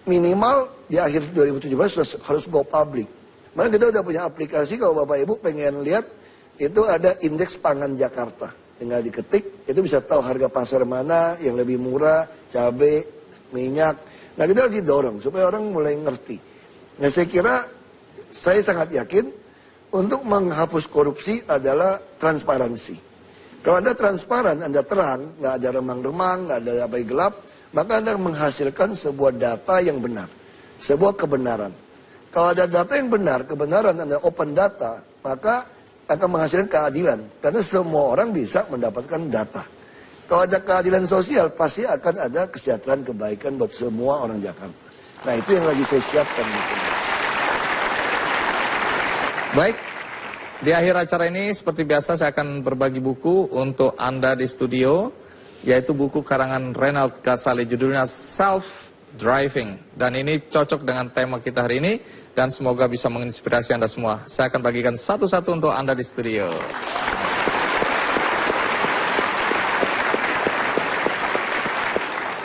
minimal di akhir 2017 sudah harus go public. Karena kita udah punya aplikasi, kalau Bapak Ibu pengen lihat, itu ada indeks pangan Jakarta. Tinggal diketik, itu bisa tahu harga pasar mana yang lebih murah, cabai, minyak, Nah kita lagi dorong supaya orang mulai ngerti. Nah saya kira, saya sangat yakin untuk menghapus korupsi adalah transparansi. Kalau Anda transparan, Anda terang, nggak ada remang-remang, nggak ada apa yang gelap, maka Anda menghasilkan sebuah data yang benar, sebuah kebenaran. Kalau ada data yang benar, kebenaran, Anda open data, maka akan menghasilkan keadilan. Karena semua orang bisa mendapatkan data. Kalau ada keadilan sosial, pasti akan ada kesejahteraan kebaikan buat semua orang Jakarta. Nah itu yang lagi saya siapkan di sini. Baik, di akhir acara ini seperti biasa saya akan berbagi buku untuk Anda di studio, yaitu buku karangan Reynald Ghazali, judulnya Self Driving. Dan ini cocok dengan tema kita hari ini, dan semoga bisa menginspirasi Anda semua. Saya akan bagikan satu-satu untuk Anda di studio.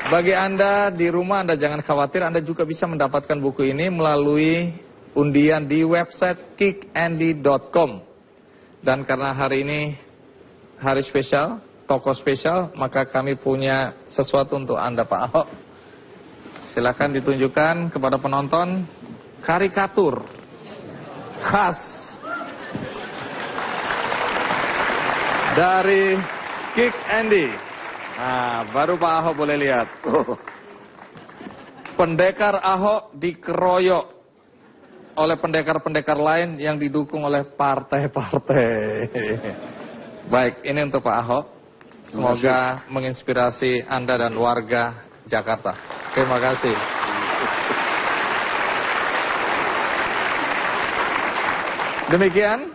Bagi Anda di rumah, Anda jangan khawatir, Anda juga bisa mendapatkan buku ini melalui undian di website kickandy.com. Dan karena hari ini hari spesial, tokoh spesial, maka kami punya sesuatu untuk Anda, Pak Ahok. Silakan ditunjukkan kepada penonton karikatur khas dari Kick Andy. Nah, baru Pak Ahok boleh lihat. Pendekar Ahok dikeroyok oleh pendekar-pendekar lain yang didukung oleh partai-partai. Baik, ini untuk Pak Ahok. Semoga menginspirasi Anda dan warga Jakarta. Terima kasih. Demikian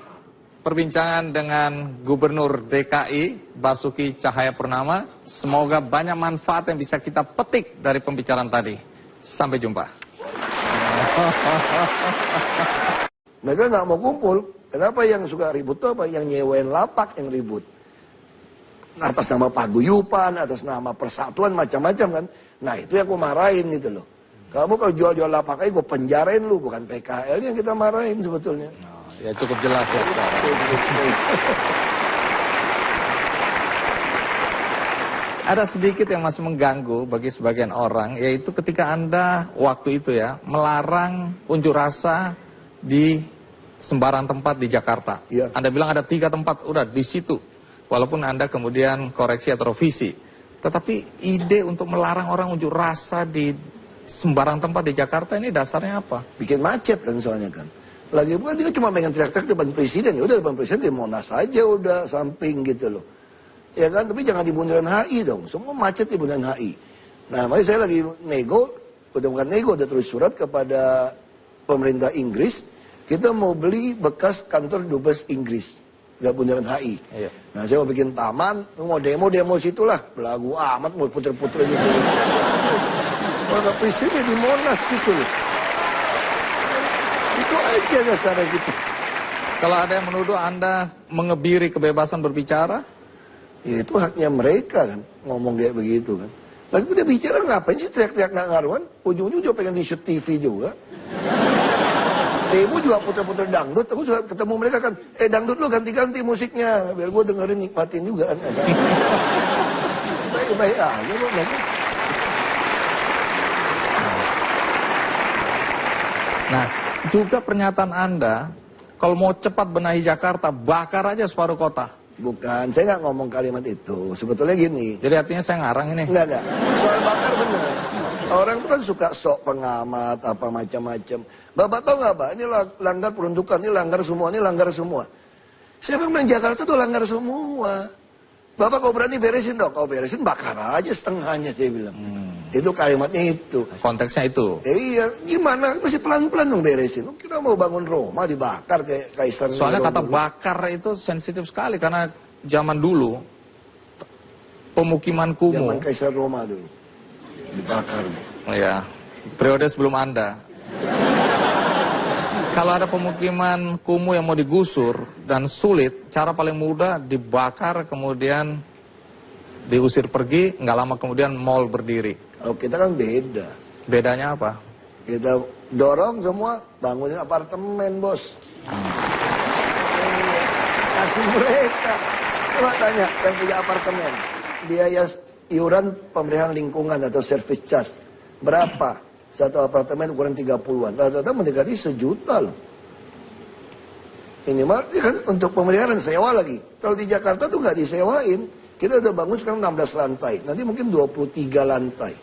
perbincangan dengan Gubernur DKI Basuki Cahayapurnama. Semoga banyak manfaat yang bisa kita petik dari pembicaraan tadi. Sampai jumpa. Mereka nggak mau kumpul. Kenapa yang suka ribut tuh apa? Yang nyewain lapak yang ribut. Atas nama paguyupan, atas nama persatuan, macam-macam kan. Nah itu yang aku marahin gitu loh. Kamu kalau jual-jual lapak aja gue penjarain lu, bukan PKL yang kita marahin sebetulnya. Ya cukup jelas ya sekarang. Ada sedikit yang masih mengganggu bagi sebagian orang, yaitu ketika Anda waktu itu ya melarang unjuk rasa di sembarang tempat di Jakarta. Ya. Anda bilang ada 3 tempat, udah di situ. Walaupun Anda kemudian koreksi atau revisi. Tetapi ide untuk melarang orang unjuk rasa di sembarang tempat di Jakarta ini dasarnya apa? Bikin macet kan soalnya kan. Lagi bukan dia cuma pengen teriak-teriak depan presiden. Ya udah depan presiden di Monas aja udah samping gitu loh. Ya kan, tapi jangan di Bundaran HI dong. Semua macet di Bundaran HI. Nah, makanya saya lagi nego, udah bukan nego, udah tulis surat kepada pemerintah Inggris. Kita mau beli bekas kantor dubes Inggris. Gak Bundaran HI. Iya. Nah saya mau bikin taman, mau demo situlah. Belagu amat, mau puter-puter gitu. Maka presiden di Monas gitu loh. Itu aja dasarnya gitu. Kalau ada yang menuduh Anda mengebiri kebebasan berbicara? Ya itu haknya mereka kan, ngomong kayak begitu kan. Lagi udah bicara ngapain sih teriak-teriak gak ngaruhan? Ujung-ujung juga pengen di-shoot TV juga. Demo juga puter-puter dangdut, aku juga ketemu mereka kan, dangdut lu ganti-ganti musiknya, biar gue dengerin nikmatin juga kan. Baik-baik aja kok mereka. Nah, juga pernyataan Anda, kalau mau cepat benahi Jakarta, bakar aja separuh kota. Bukan, saya nggak ngomong kalimat itu, sebetulnya gini. Jadi artinya saya ngarang ini? Enggak, soal bakar benar. Orang itu kan suka sok pengamat, apa macam-macam. Bapak tahu nggak, Pak? Ini langgar peruntukan, ini langgar semua, ini langgar semua. Saya bilang Jakarta tuh langgar semua. Bapak kau berani beresin dong, kau beresin bakar aja setengahnya, saya bilang. Itu kalimatnya itu. Konteksnya itu? Iya, gimana? Masih pelan-pelan dong beresin. Kira mau bangun Roma dibakar kayak Kaisar. Soalnya kata bakar itu sensitif sekali, karena zaman dulu, pemukiman kumuh. Zaman Kaisar Roma dulu. Dibakar. Iya, periode sebelum Anda. Kalau ada pemukiman kumuh yang mau digusur dan sulit, cara paling mudah dibakar kemudian diusir pergi, nggak lama kemudian mall berdiri. Kalau kita kan beda. Bedanya apa? Kita dorong semua bangunin apartemen, bos. Kasih mereka. Coba tanya yang punya apartemen, biaya iuran pemeliharaan lingkungan atau service charge berapa? Satu apartemen ukuran 30-an. Rata-rata mendekati 1 juta loh. Ini mah kan untuk pemeliharaan sewa lagi. Kalau di Jakarta tuh nggak disewain. Kita udah bangun sekarang 16 lantai. Nanti mungkin 23 lantai.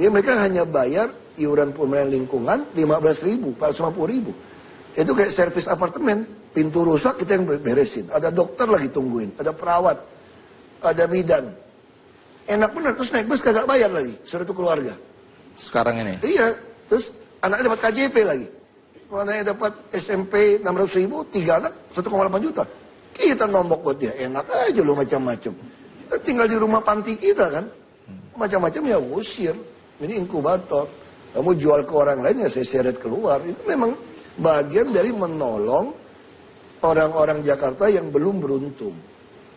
Jadi mereka hanya bayar iuran pemeliharaan lingkungan 15.000, 450.000. Itu kayak servis apartemen. Pintu rusak kita yang beresin. Ada dokter lagi tungguin. Ada perawat. Ada bidan. Enak bener. Terus naik bus kagak bayar lagi. Suruh itu keluarga. Sekarang ini? Iya, terus anaknya dapat KJP lagi. Kalau anaknya dapat SMP 600.000, 3 anak 1,8 juta. Kita nombok buat dia, enak aja loh macam-macam. Kita tinggal di rumah panti kita kan, macam-macam ya usir. Ini inkubator. Kamu jual ke orang lain ya saya seret keluar. Itu memang bagian dari menolong orang-orang Jakarta yang belum beruntung.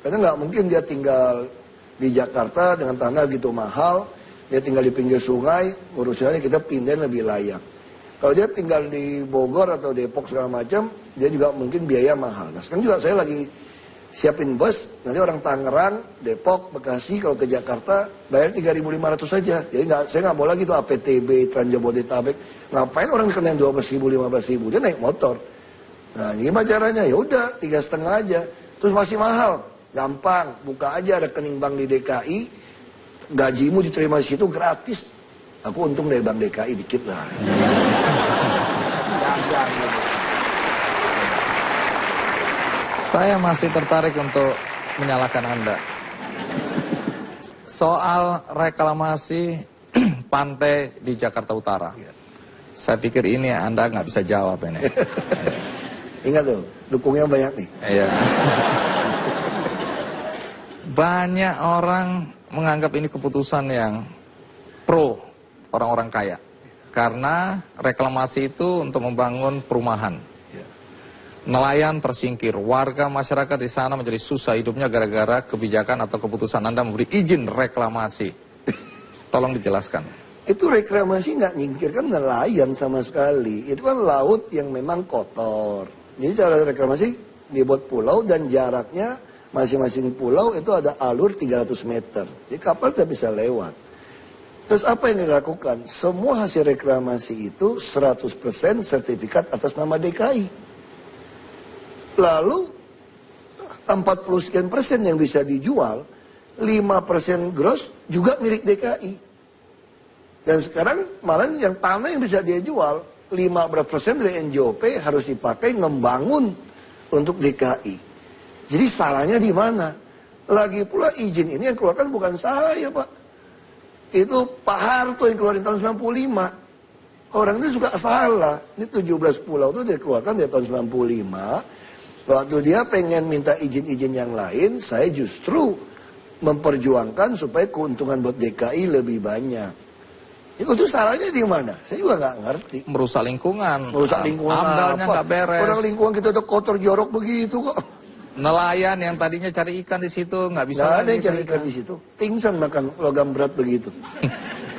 Karena nggak mungkin dia tinggal di Jakarta dengan tanah gitu mahal. Dia tinggal di pinggir sungai, urusannya kita pindahin lebih layak. Kalau dia tinggal di Bogor atau Depok segala macam, dia juga mungkin biaya mahal. Nah sekarang juga saya lagi siapin bus, nanti orang Tangerang, Depok, Bekasi, kalau ke Jakarta, bayar 3.500 saja. Jadi saya nggak mau lagi tuh APTB, Trans Jabodetabek. Ngapain orang dikenain 12.000, 15.000, dia naik motor. Nah gimana caranya? Ya udah 3,5 aja. Terus masih mahal, gampang, buka aja rekening bank di DKI, gajimu diterima di situ gratis. Aku untung dari Bank DKI dikit lah. Saya masih tertarik untuk menyalahkan Anda. Soal reklamasi pantai di Jakarta Utara. Saya pikir ini Anda nggak bisa jawab ini. Ingat tuh, dukungnya banyak nih. Iya. Banyak orang menganggap ini keputusan yang pro orang-orang kaya. Karena reklamasi itu untuk membangun perumahan. Nelayan tersingkir, warga masyarakat di sana menjadi susah hidupnya gara-gara kebijakan atau keputusan Anda memberi izin reklamasi. Tolong dijelaskan. Itu reklamasi nggak nyingkirkan nelayan sama sekali. Itu kan laut yang memang kotor. Jadi cara reklamasi dibuat pulau dan jaraknya masing-masing pulau itu ada alur 300 meter. Jadi kapal tidak bisa lewat. Terus apa yang dilakukan? Semua hasil reklamasi itu 100% sertifikat atas nama DKI. Lalu 40 sekian persen yang bisa dijual, 5% gross juga milik DKI. Dan sekarang malah yang tanah yang bisa dia jual, 15% dari NJOP harus dipakai membangun untuk DKI. Jadi salahnya di mana? Lagi pula izin ini yang keluarkan bukan saya, Pak. Itu Pak Harto yang keluarin tahun 95. Orang itu juga salah. Ini 17 pulau itu dia keluarkan dari tahun 95. Waktu dia pengen minta izin-izin yang lain, saya justru memperjuangkan supaya keuntungan buat DKI lebih banyak. Itu salahnya di mana? Saya juga nggak ngerti. Merusak lingkungan. Merusak lingkungan Amdalnya apa? nggak beres. Orang lingkungan kita udah kotor jorok begitu kok. Nelayan yang tadinya cari ikan di situ nggak bisa nggak ada lagi yang cari ikan di situ. Pingsan makan logam berat begitu.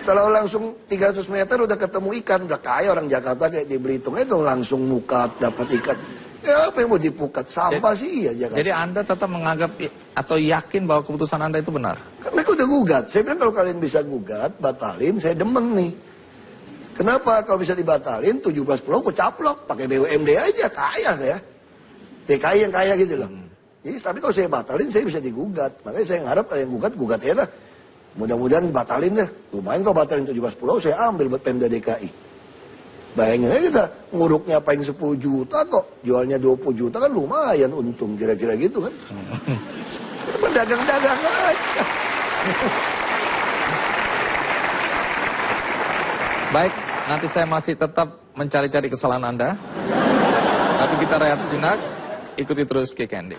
Kalau langsung 300 meter udah ketemu ikan, udah kaya orang Jakarta kayak di Belitung itu langsung mukat dapat ikan. Ya apa yang mau dipukat? Sampah sih ya Jakarta. Jadi Anda tetap menganggap atau yakin bahwa keputusan Anda itu benar? Kan mereka udah gugat. Saya bilang kalau kalian bisa gugat, batalin, saya demen nih. Kenapa? Kalau bisa dibatalin, 17 pulau aku caplok. Pakai BUMD aja, kaya saya. DKI yang kaya gitu loh. Jadi, tapi kalau saya batalin, saya bisa digugat. Makanya saya ngarep kalau yang gugat ya lah. Mudah-mudahan batalin deh. Lumayan kalau batalin 17 pulau, saya ambil buat Pemda DKI. Bayangin aja kita nguruknya paling 10 juta kok. Jualnya 20 juta kan lumayan untung. Kira-kira gitu kan. Kita berdagang-dagang aja. Baik, nanti saya masih tetap mencari-cari kesalahan Anda. Tapi kita rehat sejenak. Ikuti terus Kick Andy.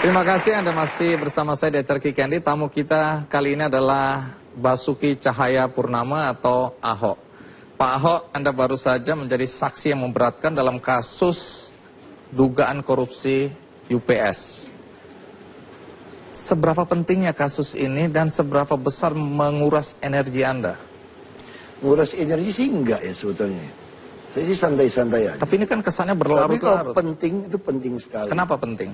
Terima kasih Anda masih bersama saya di acara Kick Andy. Tamu kita kali ini adalah Basuki Cahayapurnama atau Ahok. Pak Ahok, Anda baru saja menjadi saksi yang memberatkan dalam kasus dugaan korupsi UPS. Seberapa pentingnya kasus ini dan seberapa besar menguras energi Anda? Nguras energi sih enggak ya sebetulnya. Saya sih santai-santai aja. Tapi ini kan kesannya Tapi berlarut-larut. kalau penting, itu penting sekali. Kenapa penting?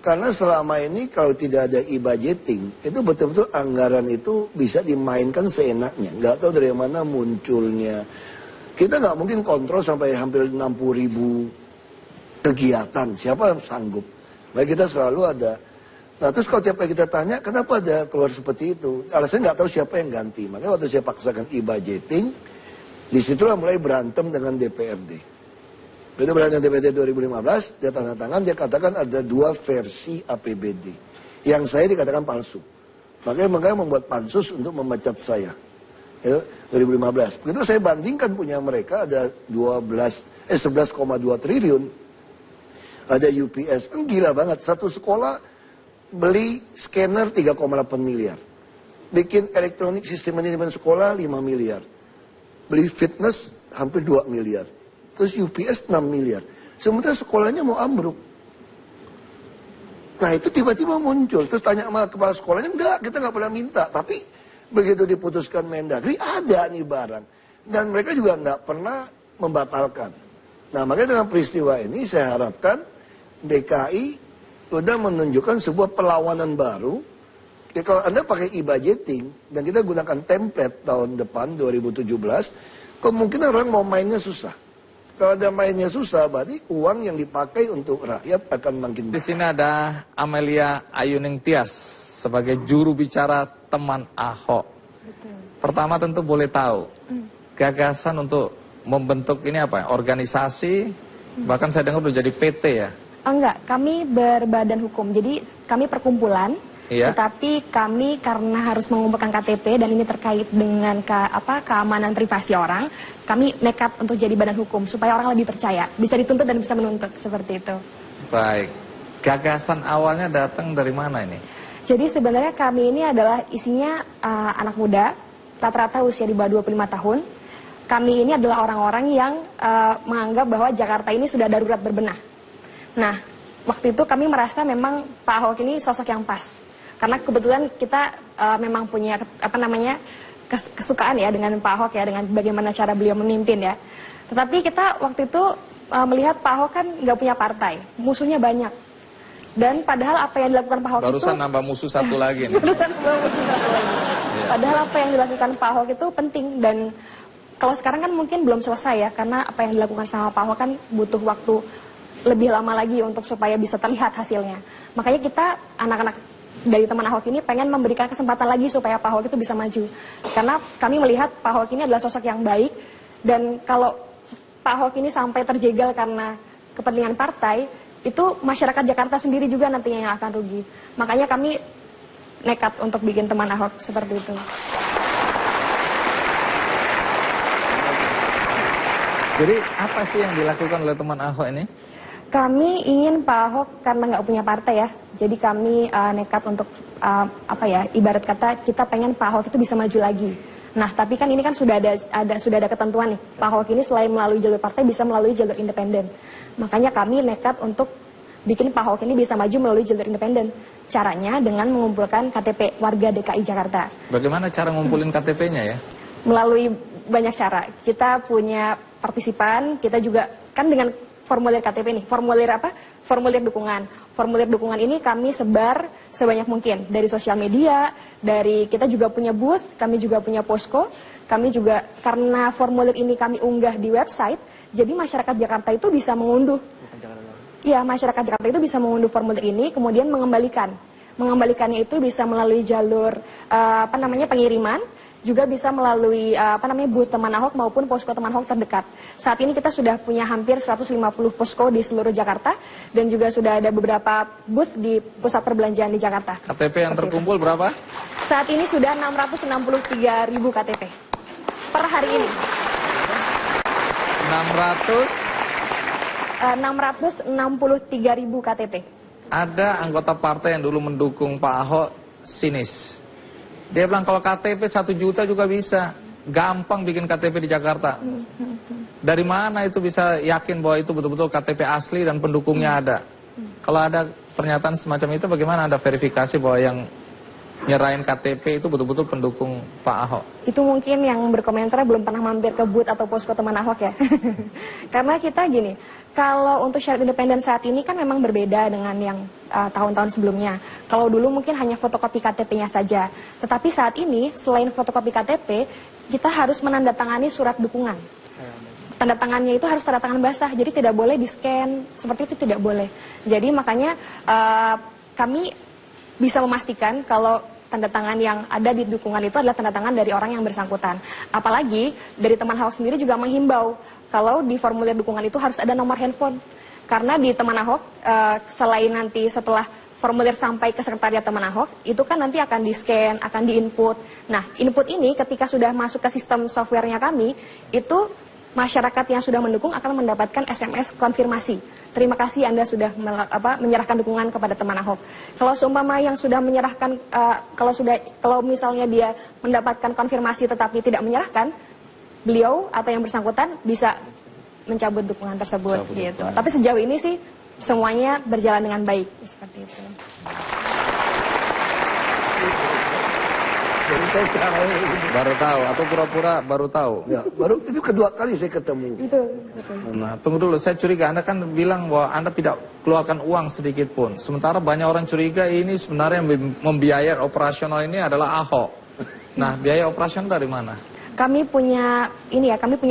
Karena selama ini kalau tidak ada e-budgeting, itu betul-betul anggaran itu bisa dimainkan seenaknya. Nggak tahu dari mana munculnya. Kita nggak mungkin kontrol sampai hampir 60.000 kegiatan. Siapa yang sanggup? Baik, kita selalu ada. Nah terus kalau tiap kali kita tanya, kenapa ada keluar seperti itu? Alasannya nggak tahu siapa yang ganti. Makanya waktu saya paksakan e-budgeting, disitulah mulai berantem dengan DPRD. Itu berantem DPRD 2015, dia tanda tangan, dia katakan ada 2 versi APBD. Yang saya dikatakan palsu. Makanya membuat pansus untuk memecat saya. 2015. Begitu saya bandingkan punya mereka ada 11,2 triliun. Ada UPS, kan gila banget. Satu sekolah beli scanner 3,8 miliar. Bikin elektronik sistem manajemen sekolah 5 miliar. Beli fitness hampir 2 miliar. Terus UPS 6 miliar. Sementara sekolahnya mau ambruk. Nah itu tiba-tiba muncul. Terus tanya sama kepala sekolahnya, enggak, kita nggak pernah minta. Tapi begitu diputuskan Mendagri, ada nih barang. Dan mereka juga nggak pernah membatalkan. Nah makanya dengan peristiwa ini saya harapkan DKI sudah menunjukkan sebuah perlawanan baru. Ya, kalau Anda pakai e-budgeting dan kita gunakan template tahun depan 2017, kemungkinan orang mau mainnya susah. Kalau ada mainnya susah, berarti uang yang dipakai untuk rakyat akan makin. Di sini ada Amelia Ayuning Tias sebagai juru bicara teman Ahok. Betul. Pertama tentu boleh tahu gagasan untuk membentuk ini apa? Organisasi, bahkan saya dengar udah jadi PT ya? Enggak, kami berbadan hukum. Jadi kami perkumpulan. Iya. Tetapi kami karena harus mengumpulkan KTP dan ini terkait dengan keamanan privasi orang, kami nekat untuk jadi badan hukum supaya orang lebih percaya, bisa dituntut dan bisa menuntut seperti itu. Baik, gagasan awalnya datang dari mana ini? Jadi sebenarnya kami ini adalah isinya anak muda, rata-rata usia di bawah 25 tahun. Kami ini adalah orang-orang yang menganggap bahwa Jakarta ini sudah darurat berbenah. Nah, waktu itu kami merasa memang Pak Ahok ini sosok yang pas. Karena kebetulan kita memang punya kesukaan ya dengan Pak Ahok ya, dengan bagaimana cara beliau memimpin ya. Tetapi kita waktu itu melihat Pak Ahok kan nggak punya partai, musuhnya banyak. Dan padahal apa yang dilakukan Pak Ahok barusan itu nambah musuh satu lagi nih. Barusan nambah musuh satu lagi. Padahal apa yang dilakukan Pak Ahok itu penting dan kalau sekarang kan mungkin belum selesai ya, karena apa yang dilakukan sama Pak Ahok kan butuh waktu lebih lama lagi untuk supaya bisa terlihat hasilnya. Makanya kita anak-anak dari teman Ahok ini pengen memberikan kesempatan lagi supaya Pak Ahok itu bisa maju. Karena kami melihat Pak Ahok ini adalah sosok yang baik dan kalau Pak Ahok ini sampai terjegal karena kepentingan partai, itu masyarakat Jakarta sendiri juga nantinya yang akan rugi. Makanya kami nekat untuk bikin teman Ahok seperti itu. Jadi apa sih yang dilakukan oleh teman Ahok ini? Kami ingin Pak Ahok karena nggak punya partai ya, jadi kami nekat untuk ibarat kata kita pengen Pak Ahok itu bisa maju lagi. Nah tapi kan ini kan sudah ada ketentuan nih, Pak Ahok ini selain melalui jalur partai bisa melalui jalur independen. Makanya kami nekat untuk bikin Pak Ahok ini bisa maju melalui jalur independen. Caranya dengan mengumpulkan KTP warga DKI Jakarta. Bagaimana cara ngumpulin KTP-nya ya? Melalui banyak cara. Kita punya partisipan, kita juga kan dengan formulir KTP nih, formulir dukungan. Formulir dukungan ini kami sebar sebanyak mungkin dari sosial media, dari kita juga punya booth, kami juga punya posko, kami juga karena formulir ini kami unggah di website, jadi masyarakat Jakarta itu bisa mengunduh. Iya, masyarakat Jakarta itu bisa mengunduh formulir ini, kemudian mengembalikan. Mengembalikannya itu bisa melalui jalur pengiriman, juga bisa melalui booth teman Ahok maupun posko teman Ahok terdekat. Saat ini kita sudah punya hampir 150 posko di seluruh Jakarta dan juga sudah ada beberapa booth di pusat perbelanjaan di Jakarta. KTP yang terkumpul berapa? Saat ini sudah 663.000 KTP per hari ini. 663.000 KTP. Ada anggota partai yang dulu mendukung Pak Ahok sinis. Dia bilang kalau KTP 1 juta juga bisa. Gampang bikin KTP di Jakarta. Dari mana itu bisa yakin bahwa itu betul-betul KTP asli dan pendukungnya ada? Kalau ada pernyataan semacam itu bagaimana Anda verifikasi bahwa yang nyerahin KTP itu betul-betul pendukung Pak Ahok? Itu mungkin yang berkomentar belum pernah mampir ke booth atau posko teman Ahok ya. Karena kita gini, Kalau untuk syarat independen saat ini kan memang berbeda dengan yang tahun-tahun sebelumnya. Kalau dulu mungkin hanya fotokopi KTP-nya saja. Tetapi saat ini selain fotokopi KTP, kita harus menandatangani surat dukungan. Tanda tangannya itu harus tanda tangan basah, jadi tidak boleh di-scan, seperti itu tidak boleh. Jadi makanya kami bisa memastikan kalau tanda tangan yang ada di dukungan itu adalah tanda tangan dari orang yang bersangkutan. Apalagi dari teman Ahok sendiri juga menghimbau kalau di formulir dukungan itu harus ada nomor handphone. Karena di teman Ahok, selain nanti setelah formulir sampai ke sekretariat teman Ahok, itu kan nanti akan di-scan, akan di-input. Nah, input ini ketika sudah masuk ke sistem softwarenya kami, itu masyarakat yang sudah mendukung akan mendapatkan SMS konfirmasi. Terima kasih Anda sudah menyerahkan dukungan kepada teman Ahok. Kalau seumpama yang sudah menyerahkan, kalau misalnya dia mendapatkan konfirmasi tetapi tidak menyerahkan, beliau atau yang bersangkutan bisa mencabut dukungan tersebut gitu. Tapi sejauh ini sih semuanya berjalan dengan baik seperti itu. Baru tahu atau pura-pura baru tahu? Ya, baru itu kedua kali saya ketemu. Betul. Nah, tunggu dulu, saya curiga Anda kan bilang bahwa Anda tidak keluarkan uang sedikit pun. Sementara banyak orang curiga ini sebenarnya yang membiayai operasional ini adalah Ahok. Nah, biaya operasional dari mana? Kami punya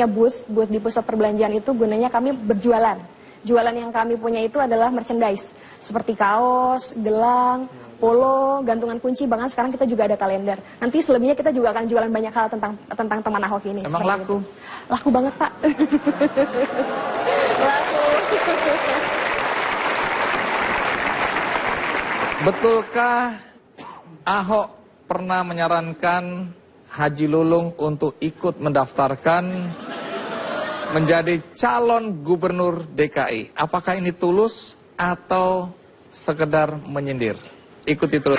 booth di pusat perbelanjaan itu gunanya kami berjualan. Jualan yang kami punya itu adalah merchandise seperti kaos, gelang, polo, gantungan kunci, bahkan sekarang kita juga ada kalender. Nanti selebihnya kita juga akan jualan banyak hal tentang teman Ahok ini. Emang laku? Itu. Laku banget, Pak. Laku. Betulkah Ahok pernah menyarankan Haji Lulung untuk ikut mendaftarkan menjadi calon gubernur DKI? Apakah ini tulus atau sekedar menyindir? Ikuti terus.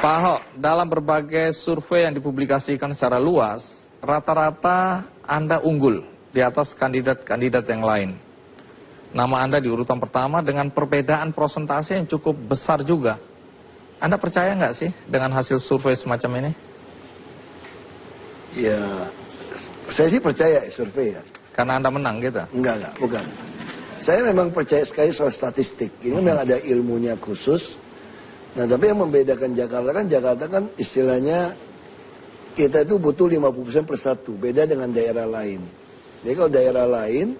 Pak Ahok, dalam berbagai survei yang dipublikasikan secara luas, rata-rata Anda unggul di atas kandidat-kandidat yang lain. Nama Anda di urutan pertama dengan perbedaan persentase yang cukup besar juga. Anda percaya nggak sih dengan hasil survei semacam ini? Ya, saya sih percaya survei ya. Karena Anda menang gitu? Enggak, bukan. Saya memang percaya sekali soal statistik. Ini memang ada ilmunya khusus. Nah, tapi yang membedakan Jakarta kan istilahnya kita itu butuh 50% per satu. Beda dengan daerah lain. Jadi kalau daerah lain,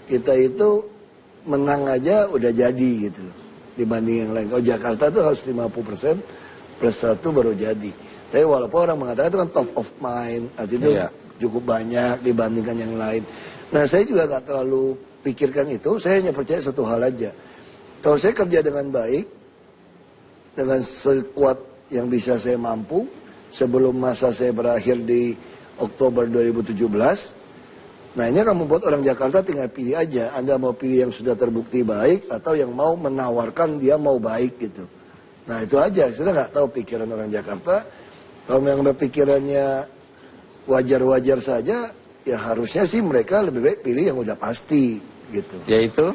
kita itu menang aja udah jadi gitu loh. Dibanding yang lain. Kalau Jakarta itu harus 50% plus satu baru jadi. Tapi walaupun orang mengatakan itu kan top of mind, artinya cukup banyak dibandingkan yang lain. Nah, saya juga nggak terlalu pikirkan itu, saya hanya percaya satu hal aja. Kalau saya kerja dengan baik, dengan sekuat yang bisa saya mampu, sebelum masa saya berakhir di Oktober 2017, nah ini akan membuat orang Jakarta tinggal pilih aja. Anda mau pilih yang sudah terbukti baik atau yang mau menawarkan dia mau baik gitu. Nah itu aja, saya nggak tahu pikiran orang Jakarta. Kalau memang pikirannya wajar-wajar saja, ya harusnya sih mereka lebih baik pilih yang udah pasti gitu. Yaitu?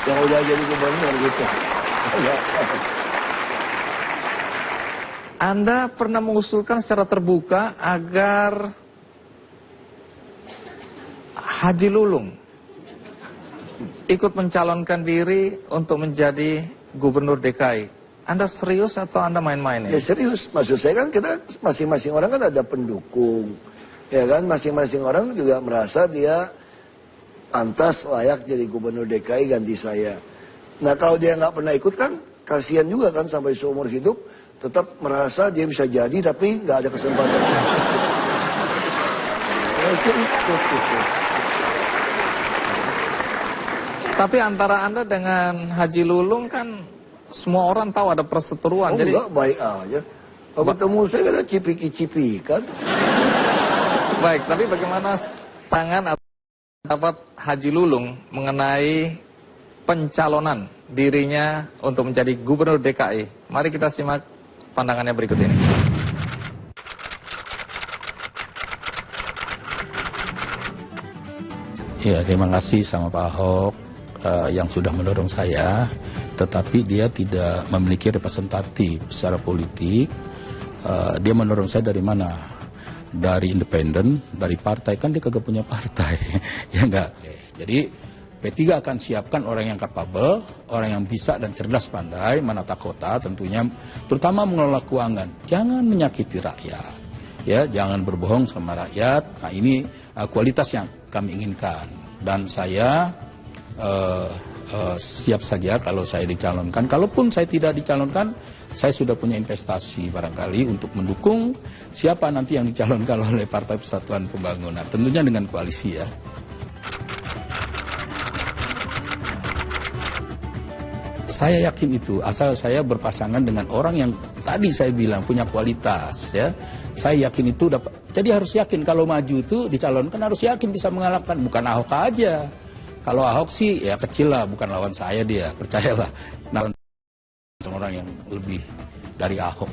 Yang udah jadi gubernur gitu. Anda pernah mengusulkan secara terbuka agar Haji Lulung ikut mencalonkan diri untuk menjadi gubernur DKI. Anda serius atau Anda main-main ya? Ya serius, maksud saya kan kita masing-masing orang kan ada pendukung. Ya kan, masing-masing orang juga merasa dia pantas layak jadi gubernur DKI ganti saya. Nah kalau dia nggak pernah ikut kan, kasihan juga kan sampai seumur hidup tetap merasa dia bisa jadi tapi nggak ada kesempatan. Tapi antara Anda dengan Haji Lulung kan semua orang tahu ada perseteruan. Oh, jadi enggak, baik aja. Kalau ketemu saya kan cipiki-cipiki kan. Baik, tapi bagaimana tangan atau pendapat Haji Lulung mengenai pencalonan dirinya untuk menjadi gubernur DKI? Mari kita simak pandangannya berikut ini. Ya, terima kasih sama Pak Ahok yang sudah mendorong saya, tetapi dia tidak memiliki representatif secara politik. Dia mendorong saya dari mana? dari independen, dari partai, kan dia kagak punya partai. Ya enggak. Jadi P3 akan siapkan orang yang kapabel, orang yang bisa dan cerdas pandai menata kota tentunya, terutama mengelola keuangan. Jangan menyakiti rakyat, ya, jangan berbohong sama rakyat. Nah, ini kualitas yang kami inginkan. Dan saya siap saja kalau saya dicalonkan. Kalaupun saya tidak dicalonkan, saya sudah punya investasi barangkali untuk mendukung siapa nanti yang dicalonkan oleh Partai Persatuan Pembangunan. Tentunya dengan koalisi ya. Saya yakin itu, asal saya berpasangan dengan orang yang tadi saya bilang punya kualitas, ya. Saya yakin itu dapat. Jadi harus yakin kalau maju itu dicalonkan harus yakin bisa mengalahkan, bukan Ahok aja. Kalau Ahok sih ya kecil lah, bukan lawan saya dia, percayalah. Nah, orang yang lebih dari Ahok.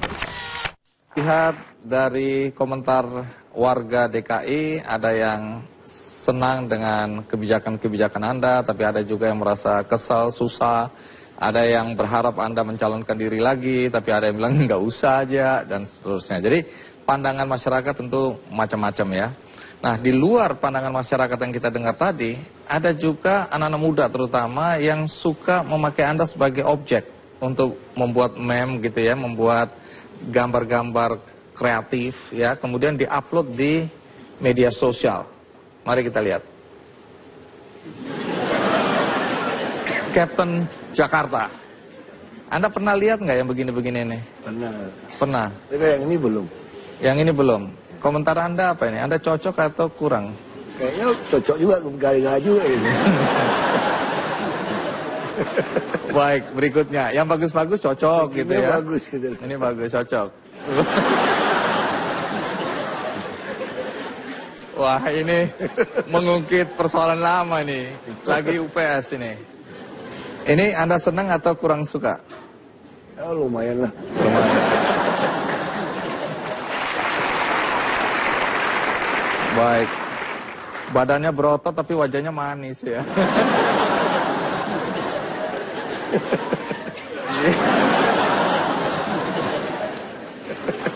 Lihat dari komentar warga DKI, ada yang senang dengan kebijakan-kebijakan Anda, tapi ada juga yang merasa kesal, susah. Ada yang berharap Anda mencalonkan diri lagi, tapi ada yang bilang nggak usah aja, dan seterusnya. Jadi pandangan masyarakat tentu macam-macam ya. Nah, di luar pandangan masyarakat yang kita dengar tadi, ada juga anak-anak muda terutama yang suka memakai Anda sebagai objek untuk membuat meme gitu ya, membuat gambar-gambar kreatif ya, kemudian diupload di media sosial. Mari kita lihat. Captain Jakarta. Anda pernah lihat nggak yang begini-begini ini? Pernah. Pernah. Tapi yang ini belum. Yang ini belum. Komentar Anda apa ini? Anda cocok atau kurang? Kayaknya cocok juga, garing-garing juga ini. Baik, berikutnya. Yang bagus-bagus cocok ini gitu ya. Bagus gitu. Ini bagus, cocok. Wah, ini mengungkit persoalan lama nih. Lagi UPS ini. Ini Anda senang atau kurang suka? Ya, lumayan lah. Lumayan. Baik. Badannya berotot tapi wajahnya manis ya.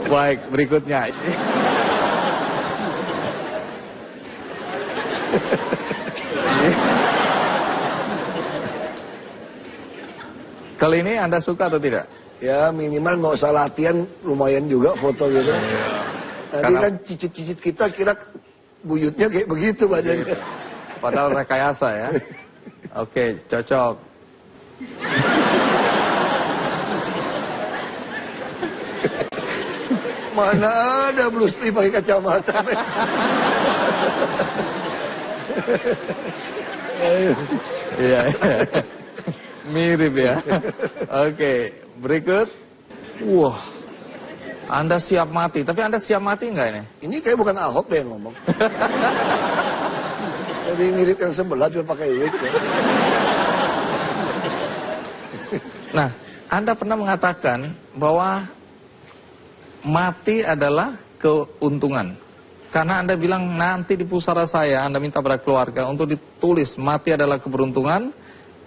Baik, berikutnya. Kali ini Anda suka atau tidak? Ya minimal nggak usah latihan, lumayan juga foto gitu. Tadi kan cicit-cicit kita kira buyutnya kayak begitu badannya. Padahal rekayasa ya. Oke, cocok. Mana ada Bruce Lee pakai kacamata. Iya. Mirip ya. Oke, berikut. Wah, Anda siap mati. Tapi Anda siap mati nggak ini? Ini kayak bukan Ahok deh yang ngomong. Jadi mirip yang sebelah cuma pakai wig ya. Nah, Anda pernah mengatakan bahwa mati adalah keuntungan. Karena Anda bilang nanti di pusara saya, Anda minta pada keluarga untuk ditulis mati adalah keberuntungan.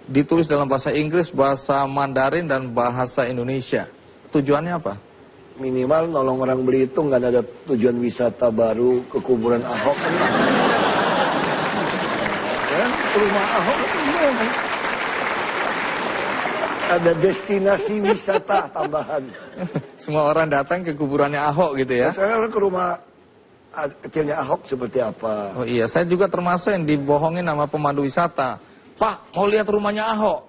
Ditulis dalam bahasa Inggris, bahasa Mandarin, dan bahasa Indonesia. Tujuannya apa? Minimal nolong orang Belitung, nggak ada tujuan wisata baru ke kuburan Ahok kan. Ya, rumah Ahok kan gimana? Ada destinasi wisata tambahan. Semua orang datang ke kuburannya Ahok gitu ya? Sekarang orang ke rumah kecilnya Ahok seperti apa? Oh iya, saya juga termasuk yang dibohongin sama pemandu wisata. Pak, mau lihat rumahnya Ahok.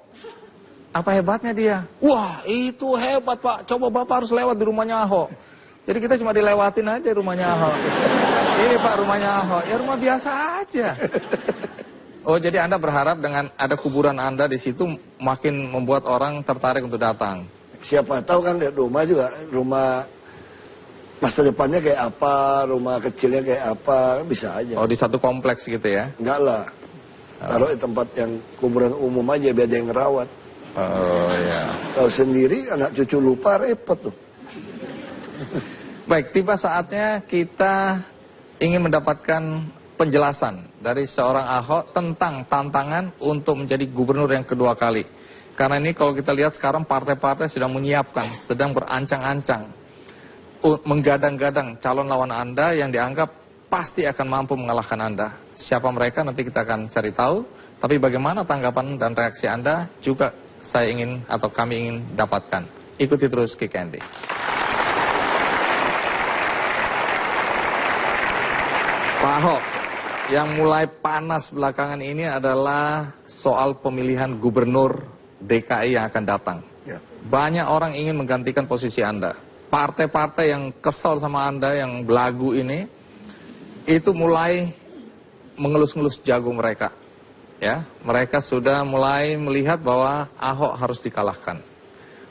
Apa hebatnya dia? Wah, itu hebat Pak. Coba Bapak harus lewat di rumahnya Ahok. Jadi kita cuma dilewatin aja rumahnya Ahok. Ini Pak rumahnya Ahok. Ya rumah biasa aja. Oh, jadi Anda berharap dengan ada kuburan Anda di situ makin membuat orang tertarik untuk datang? Siapa tahu kan rumah juga, rumah masa depannya kayak apa, rumah kecilnya kayak apa, bisa aja. Oh, di satu kompleks gitu ya? Enggak lah. Taruh di tempat yang kuburan umum aja biar ada yang ngerawat. Oh ya. Kalau sendiri anak cucu lupa repot tuh. Baik, tiba saatnya kita ingin mendapatkan penjelasan dari seorang Ahok tentang tantangan untuk menjadi gubernur yang kedua kali. Karena ini kalau kita lihat sekarang partai-partai sedang menyiapkan, sedang berancang-ancang. menggadang-gadang calon lawan Anda yang dianggap pasti akan mampu mengalahkan Anda. Siapa mereka nanti kita akan cari tahu, tapi bagaimana tanggapan dan reaksi Anda juga saya ingin atau kami ingin dapatkan. Ikuti terus Kick Andy. Pak Ahok, yang mulai panas belakangan ini adalah soal pemilihan gubernur DKI yang akan datang. Ya. Banyak orang ingin menggantikan posisi Anda. Partai-partai yang kesal sama Anda, yang belagu ini, itu mulai mengelus-ngelus jago mereka. Ya, mereka sudah mulai melihat bahwa Ahok harus dikalahkan.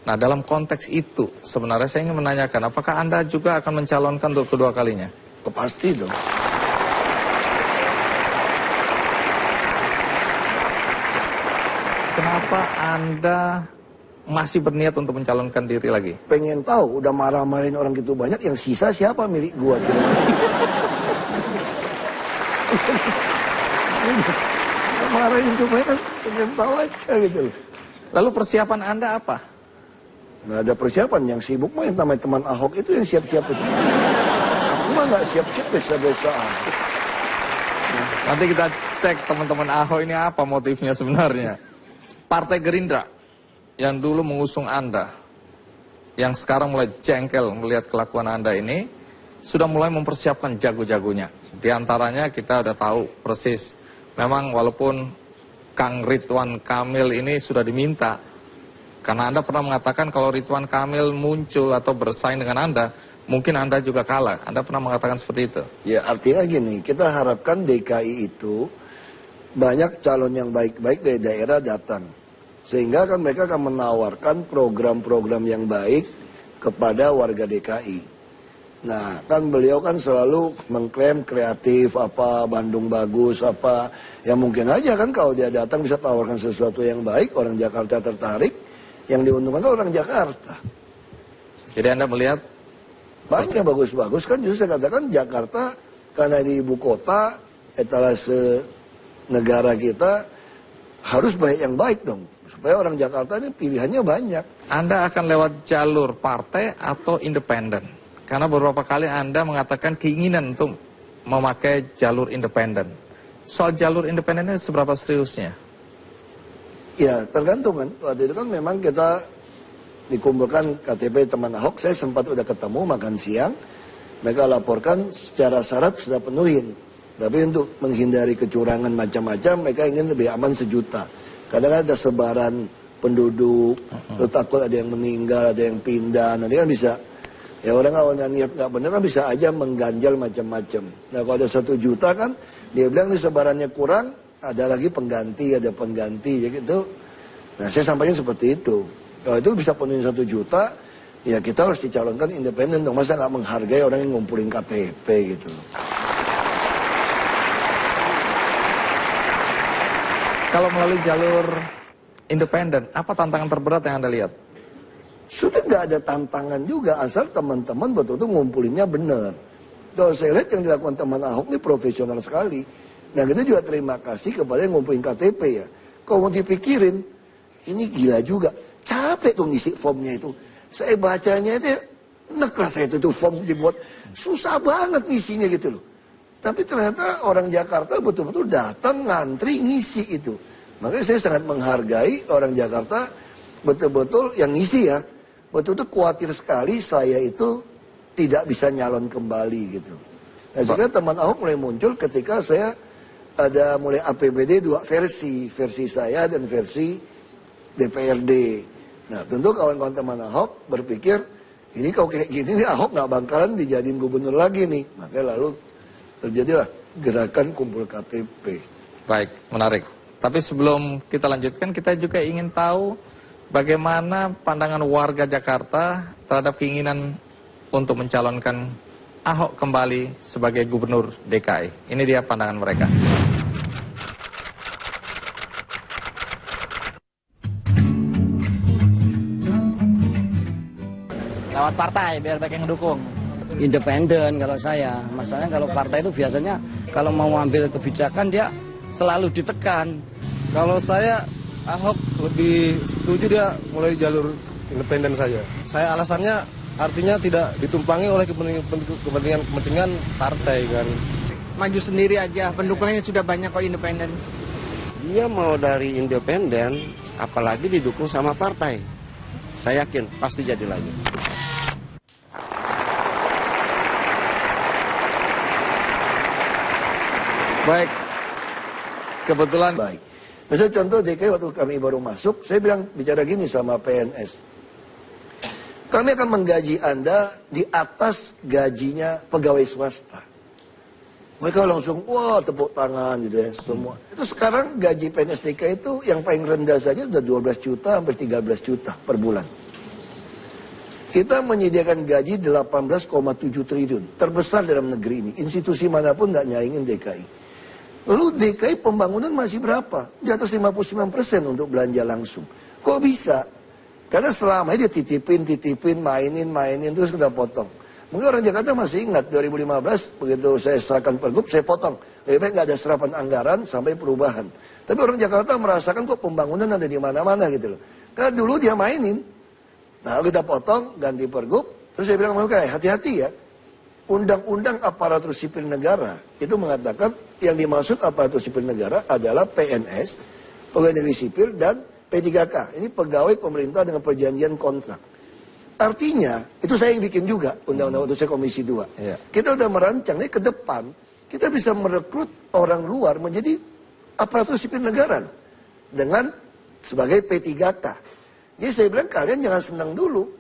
Nah, dalam konteks itu, sebenarnya saya ingin menanyakan, apakah Anda juga akan mencalonkan untuk kedua kalinya? Pasti dong. Kenapa Anda masih berniat untuk mencalonkan diri lagi? Pengen tahu, udah marah-marahin orang gitu banyak, yang sisa siapa milik gua? Marahin itu banyak kan, pengen tahu aja gitu loh. Lalu persiapan Anda apa? Nggak ada persiapan, yang sibuk mah yang namanya teman Ahok itu yang siap-siap itu. Aku mah nggak siap-siap, biasa-biasa aja. Nanti kita cek teman-teman Ahok ini apa motifnya sebenarnya. Partai Gerindra yang dulu mengusung Anda, yang sekarang mulai jengkel melihat kelakuan Anda ini, sudah mulai mempersiapkan jago-jagonya. Di antaranya kita udah tahu persis, memang walaupun Kang Ridwan Kamil ini sudah diminta, karena Anda pernah mengatakan kalau Ridwan Kamil muncul atau bersaing dengan Anda, mungkin Anda juga kalah. Anda pernah mengatakan seperti itu. Ya artinya gini, kita harapkan DKI itu banyak calon yang baik-baik dari daerah datang. Sehingga kan mereka akan menawarkan program-program yang baik kepada warga DKI. Nah, kan beliau kan selalu mengklaim kreatif, apa, Bandung bagus, apa. Ya mungkin aja kan kalau dia datang bisa tawarkan sesuatu yang baik, orang Jakarta tertarik, yang diuntungkan kan orang Jakarta. Jadi Anda melihat? Banyak bagus-bagus kan, justru saya katakan Jakarta, karena di ibu kota, etalase negara kita, harus banyak yang baik dong. Supaya orang Jakarta ini pilihannya banyak. Anda akan lewat jalur partai atau independen? Karena beberapa kali Anda mengatakan keinginan untuk memakai jalur independen. Soal jalur independen ini seberapa seriusnya? Ya tergantung kan. Waktu itu kan memang kita dikumpulkan KTP teman Ahok. Saya sempat udah ketemu makan siang. Mereka laporkan secara syarat sudah penuhin. Tapi untuk menghindari kecurangan macam-macam, mereka ingin lebih aman 1 juta. Kadang ada sebaran penduduk, terus takut ada yang meninggal, ada yang pindah, nanti kan bisa, ya orang awalnya niat nggak benar kan bisa aja mengganjal macam-macam. Nah kalau ada 1 juta kan, dia bilang ini sebarannya kurang, ada lagi pengganti, ada pengganti, ya gitu. Nah saya sampaikan seperti itu. Kalau itu bisa penuhin 1 juta, ya kita harus dicalonkan independen dong. Masa nggak menghargai orang yang ngumpulin KTP gitu. Kalau melalui jalur independen, apa tantangan terberat yang Anda lihat? Sudah nggak ada tantangan juga, asal teman-teman betul-betul ngumpulinnya benar. Kalau saya lihat yang dilakukan teman Ahok ini profesional sekali. Nah kita juga terima kasih kepada yang ngumpulin KTP ya. Kalau mau dipikirin, ini gila juga. Capek tuh ngisi formnya itu. Saya bacanya itu, nekras saya itu form dibuat. Susah banget ngisinya gitu loh. Tapi ternyata orang Jakarta betul-betul datang ngantri ngisi itu. Makanya saya sangat menghargai orang Jakarta betul-betul yang ngisi ya. Betul-betul khawatir sekali saya itu tidak bisa nyalon kembali gitu. Nah saya teman Ahok mulai muncul ketika saya ada mulai APBD 2 versi. Versi saya dan versi DPRD. Nah tentu kawan-kawan teman Ahok berpikir ini kalau kayak gini nih Ahok nggak bakalan dijadiin gubernur lagi nih. Makanya lalu terjadilah gerakan kumpul KTP. Baik, menarik. Tapi sebelum kita lanjutkan, kita juga ingin tahu bagaimana pandangan warga Jakarta terhadap keinginan untuk mencalonkan Ahok kembali sebagai gubernur DKI. Ini dia pandangan mereka. Lewat partai biar banyak yang dukung. Independen kalau saya. Masalahnya kalau partai itu biasanya kalau mau ambil kebijakan dia selalu ditekan. Kalau saya Ahok lebih setuju dia mulai jalur independen saja. Saya alasannya artinya tidak ditumpangi oleh kepentingan partai kan. Maju sendiri aja, pendukungnya sudah banyak kok independen. Dia mau dari independen, apalagi didukung sama partai. Saya yakin pasti jadi lagi. Baik, kebetulan. Baik. Misalnya contoh DKI waktu kami baru masuk, saya bicara gini sama PNS. Kami akan menggaji Anda di atas gajinya pegawai swasta. Mereka langsung, wah tepuk tangan gitu ya, semua. Itu sekarang gaji PNS DKI itu yang paling rendah saja sudah 12 juta, hampir 13 juta per bulan. Kita menyediakan gaji 18,7 triliun, terbesar dalam negeri ini. Institusi manapun nggak nyaingin DKI. Lalu DKI pembangunan masih berapa? Di atas 59% untuk belanja langsung. Kok bisa? Karena selama ini dia titipin, mainin, terus kita potong. Mungkin orang Jakarta masih ingat 2015 begitu saya sahkan pergub, saya potong. Lebih baik nggak ada serapan anggaran sampai perubahan. Tapi orang Jakarta merasakan kok pembangunan ada di mana-mana gitu loh. Karena dulu dia mainin. Nah kita potong, ganti pergub. Terus saya bilang mereka hati-hati ya. Undang-undang aparatur sipil negara itu mengatakan yang dimaksud aparatur sipil negara adalah PNS, pegawai negeri sipil, dan P3K. Ini pegawai pemerintah dengan perjanjian kontrak. Artinya, itu saya yang bikin juga undang-undang waktu saya Komisi 2. Yeah. Kita udah merancang, nih ke depan kita bisa merekrut orang luar menjadi aparatur sipil negara loh, dengan sebagai P3K. Jadi saya bilang kalian jangan senang dulu.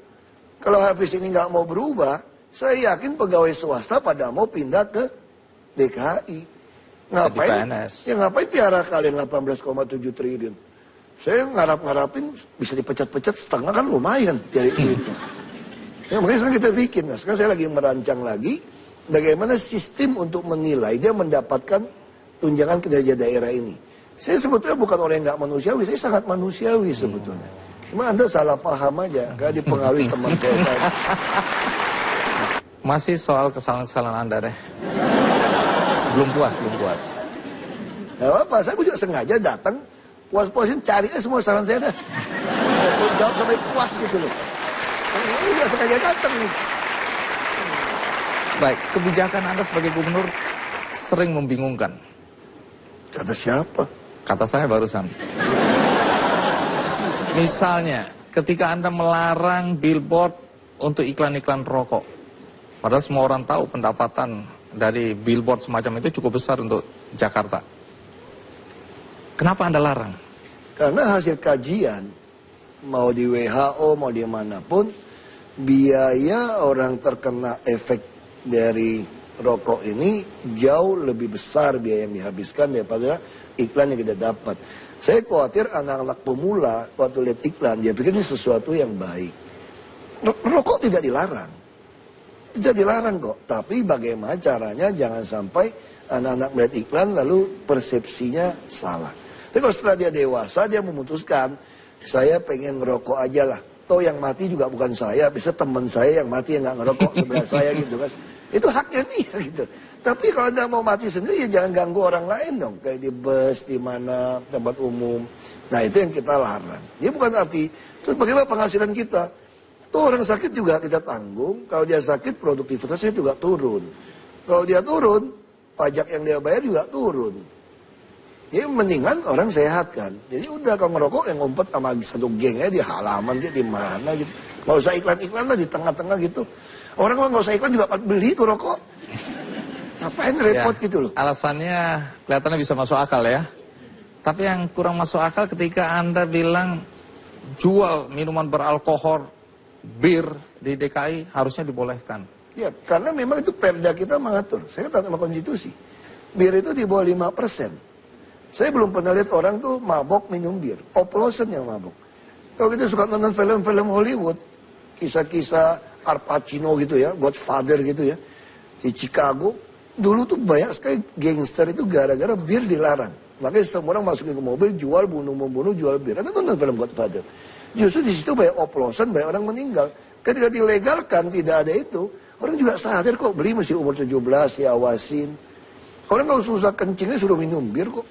Kalau habis ini nggak mau berubah, saya yakin pegawai swasta pada mau pindah ke DKI. Ngapain? Ya ngapain piara kalian 18,7 triliun? Saya ngarap-ngarapin bisa dipecat-pecat setengah kan lumayan dari itu. Ya makanya sekarang kita bikin. Nah, sekarang saya lagi merancang lagi bagaimana sistem untuk menilai dia mendapatkan tunjangan kinerja daerah ini. Saya sebetulnya bukan orang yang nggak manusiawi, saya sangat manusiawi sebetulnya. Cuma Anda salah paham aja, karena dipengaruhi teman saya tadi. Masih soal kesalahan-kesalahan Anda deh. Belum puas. Gak apa-apa, saya juga sengaja datang, puas-puasin, cari semua saran saya dah. Jawab sampai puas gitu loh. Ini juga sengaja datang nih. Baik, kebijakan Anda sebagai gubernur sering membingungkan. Kata siapa? Kata saya barusan. Misalnya, ketika Anda melarang billboard untuk iklan-iklan rokok. Padahal semua orang tahu pendapatan dari billboard semacam itu cukup besar untuk Jakarta. Kenapa Anda larang? Karena hasil kajian, mau di WHO, mau di manapun, biaya orang terkena efek dari rokok ini jauh lebih besar biaya yang dihabiskan daripada iklan yang kita dapat. Saya khawatir anak-anak pemula waktu lihat iklan, dia pikir ini sesuatu yang baik. Rokok tidak dilarang. Tidak dilarang kok, tapi bagaimana caranya jangan sampai anak-anak melihat iklan lalu persepsinya salah. Tapi kalau setelah dia dewasa, dia memutuskan, saya pengen ngerokok aja lah. Toh yang mati juga bukan saya, bisa teman saya yang mati yang nggak ngerokok sebelah saya gitu kan. Itu haknya dia gitu. Tapi kalau Anda mau mati sendiri ya jangan ganggu orang lain dong. Kayak di bus, di mana, tempat umum. Nah itu yang kita larang. Ini bukan arti, terus bagaimana penghasilan kita? Tuh orang sakit juga kita tanggung, kalau dia sakit produktivitasnya juga turun. Kalau dia turun, pajak yang dia bayar juga turun. Jadi mendingan orang sehat kan. Jadi udah kalau ngerokok yang ngumpet sama satu gengnya di halaman dia di mana gitu. Nggak usah iklan-iklan lah di tengah-tengah gitu. Orang nggak usah iklan juga beli tuh rokok. Ngapain repot ya, gitu loh. Alasannya kelihatannya bisa masuk akal ya. Tapi yang kurang masuk akal ketika Anda bilang jual minuman beralkohol, bir di DKI harusnya dibolehkan. Ya, karena memang itu perda kita mengatur. Saya taat sama konstitusi. Bir itu di bawah 5%. Saya belum pernah lihat orang tuh mabok minum bir. Oplosan yang mabok. Kalau kita suka nonton film-film Hollywood, kisah-kisah Al Pacino gitu ya, Godfather gitu ya, di Chicago, dulu tuh banyak sekali gangster itu gara-gara bir dilarang. Makanya semua orang masukin ke mobil, jual, bunuh-membunuh, jual bir. Anda nonton film Godfather. Justru di situ banyak oplosan, banyak orang meninggal. Ketika dilegalkan tidak ada itu, orang juga sadar kok beli masih umur 17, diawasin. Orang nggak susah kencingnya suruh minum bir kok.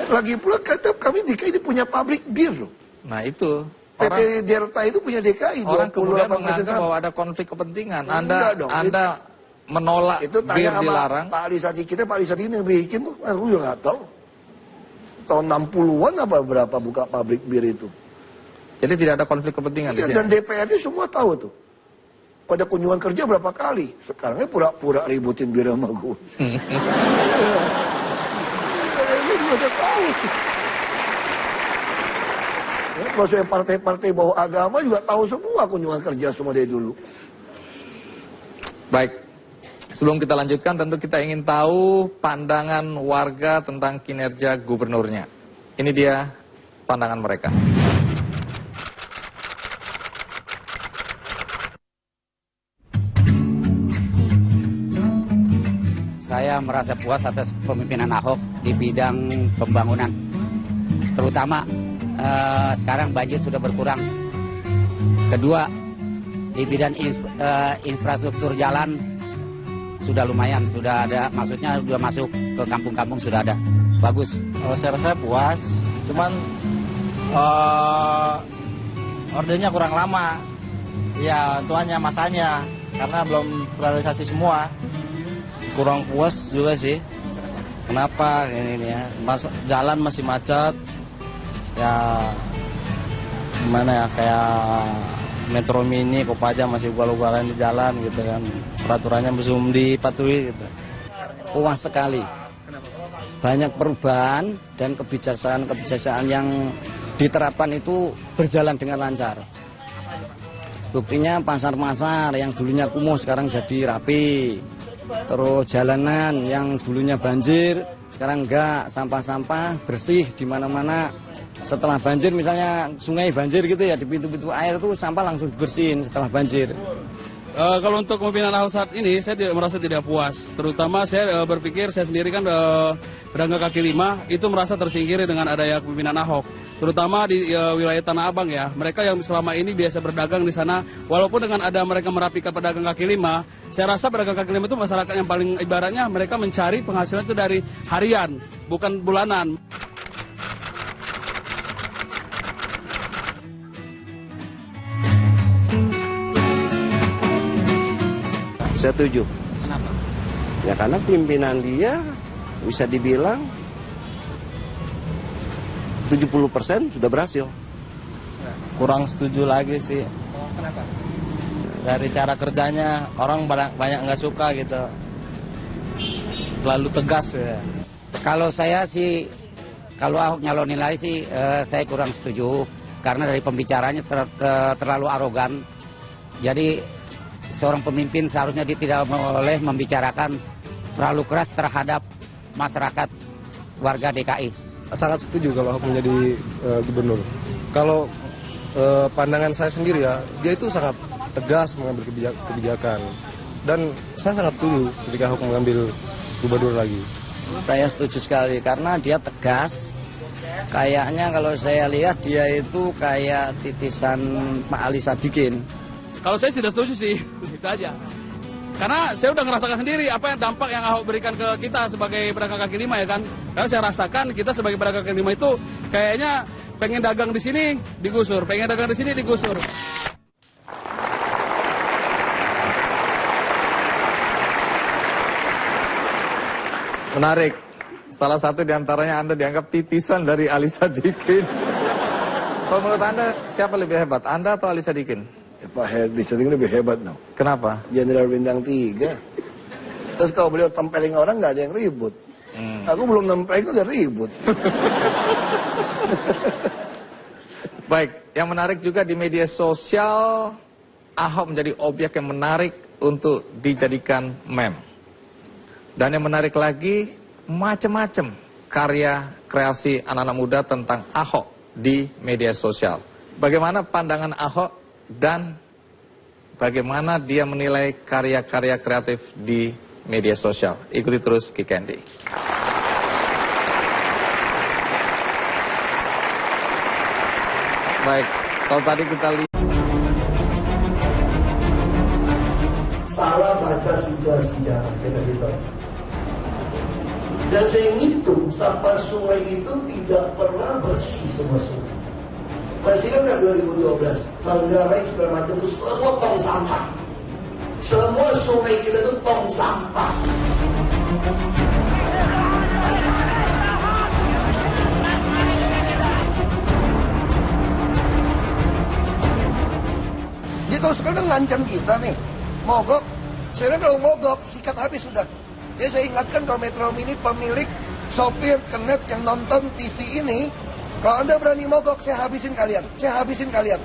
Lagi pula kata kami di ini punya pabrik bir loh. Nah itu, PT Delta itu punya DKI. Orang kemudian 28% menganggap saham. bahwa ada konflik kepentingan. Enggak dong. Anda menolak Itu bir tanya sama dilarang. Pak Ali Sadikin, Pak Ali Sadikin yang bikin, aku juga nggak tahu. Tahun 60-an apa berapa buka pabrik bir itu. Jadi tidak ada konflik kepentingan di Iya, sini. dan DPRD semua tahu tuh. Pada kunjungan kerja berapa kali. Sekarangnya pura-pura ributin bir sama gue. Ini juga tahu. Ya, kalau saya partai-partai bawah agama juga tahu semua kunjungan kerja semua dari dulu. Baik, sebelum kita lanjutkan tentu kita ingin tahu pandangan warga tentang kinerja gubernurnya. Ini dia pandangan mereka. Saya merasa puas atas pemimpinan Ahok di bidang pembangunan. Terutama sekarang banjir sudah berkurang. Kedua, di bidang infrastruktur jalan sudah lumayan, sudah ada, maksudnya sudah masuk ke kampung-kampung sudah ada. Bagus. Kalau saya rasa puas, cuman ordernya kurang lama. Ya, tuanya masanya karena belum terrealisasi semua. Kurang puas juga sih. Kenapa ini ya? Jalan masih macet. Ya gimana ya, kayak Metro Mini, Kopaja masih ugal-ugalan di jalan gitu kan. Peraturannya belum dipatuhi gitu. Puas sekali. Banyak perubahan dan kebijaksanaan yang diterapkan itu berjalan dengan lancar. Buktinya pasar-pasar yang dulunya kumuh sekarang jadi rapi. Terus jalanan yang dulunya banjir sekarang enggak, sampah-sampah bersih di mana-mana. Setelah banjir misalnya sungai banjir gitu ya, di pintu-pintu air tuh sampah langsung dibersihin setelah banjir. Kalau untuk kepemimpinan Ahok saat ini, saya merasa tidak puas. Terutama saya berpikir, saya sendiri kan pedagang kaki lima, itu merasa tersingkir dengan adanya kepemimpinan Ahok. Terutama di wilayah Tanah Abang ya. Mereka yang selama ini biasa berdagang di sana, walaupun dengan ada mereka merapikan pedagang kaki lima, saya rasa pedagang kaki lima itu masyarakat yang paling ibaratnya mereka mencari penghasilan itu dari harian, bukan bulanan. Saya setuju. Kenapa? Ya karena pimpinan dia bisa dibilang 70% sudah berhasil. Kurang setuju lagi sih. Kenapa? Dari cara kerjanya orang banyak nggak suka gitu. Terlalu tegas ya. Kalau saya sih, kalau Ahok nyalonin lagi sih, saya kurang setuju. Karena dari pembicaranya terlalu arogan. Jadi seorang pemimpin seharusnya dia tidak boleh membicarakan terlalu keras terhadap masyarakat warga DKI. Sangat setuju kalau Ahok menjadi gubernur. Kalau pandangan saya sendiri ya, dia itu sangat tegas mengambil kebijakan. Dan saya sangat setuju ketika Ahok mengambil gubernur lagi. Saya setuju sekali karena dia tegas. Kayaknya kalau saya lihat dia itu kayak titisan Pak Ali Sadikin. Kalau saya sudah setuju sih, itu aja. Karena saya udah ngerasakan sendiri apa yang dampak yang Ahok berikan ke kita sebagai pedagang kaki lima ya kan. Karena saya rasakan kita sebagai pedagang kaki lima itu kayaknya pengen dagang di sini digusur, pengen dagang di sini digusur. Menarik. Salah satu diantaranya Anda dianggap titisan dari Ali Sadikin. Kalau menurut Anda siapa lebih hebat, Anda atau Ali Sadikin? Pak Herdi Sadikin lebih hebat no. Kenapa? Jenderal bintang 3. Terus kalau beliau tempeling orang nggak ada yang ribut. Aku belum tempeling udah ribut. Baik, yang menarik juga di media sosial, Ahok menjadi objek yang menarik untuk dijadikan meme. Dan yang menarik lagi, macam-macam karya kreasi anak-anak muda tentang Ahok di media sosial. Bagaimana pandangan Ahok dan bagaimana dia menilai karya-karya kreatif di media sosial. Ikuti terus Kikendi. Baik, kalau tadi kita lihat Salah baca situasi jalan, kita kasih tahu. Dan saya ngitung sampah sungai itu tidak pernah bersih semua sungai. Masih kan nggak 2012, Manggarai segala macam itu semua tong sampah. Semua sungai kita itu tong sampah. Jadi kalau sekarang ngancam kita nih, mogok. Sekarang kalau mogok, sikat habis sudah. Jadi saya ingatkan kalau Metro Mini pemilik sopir kenet yang nonton TV ini, kalau Anda berani mogok, saya habisin kalian. Saya habisin kalian.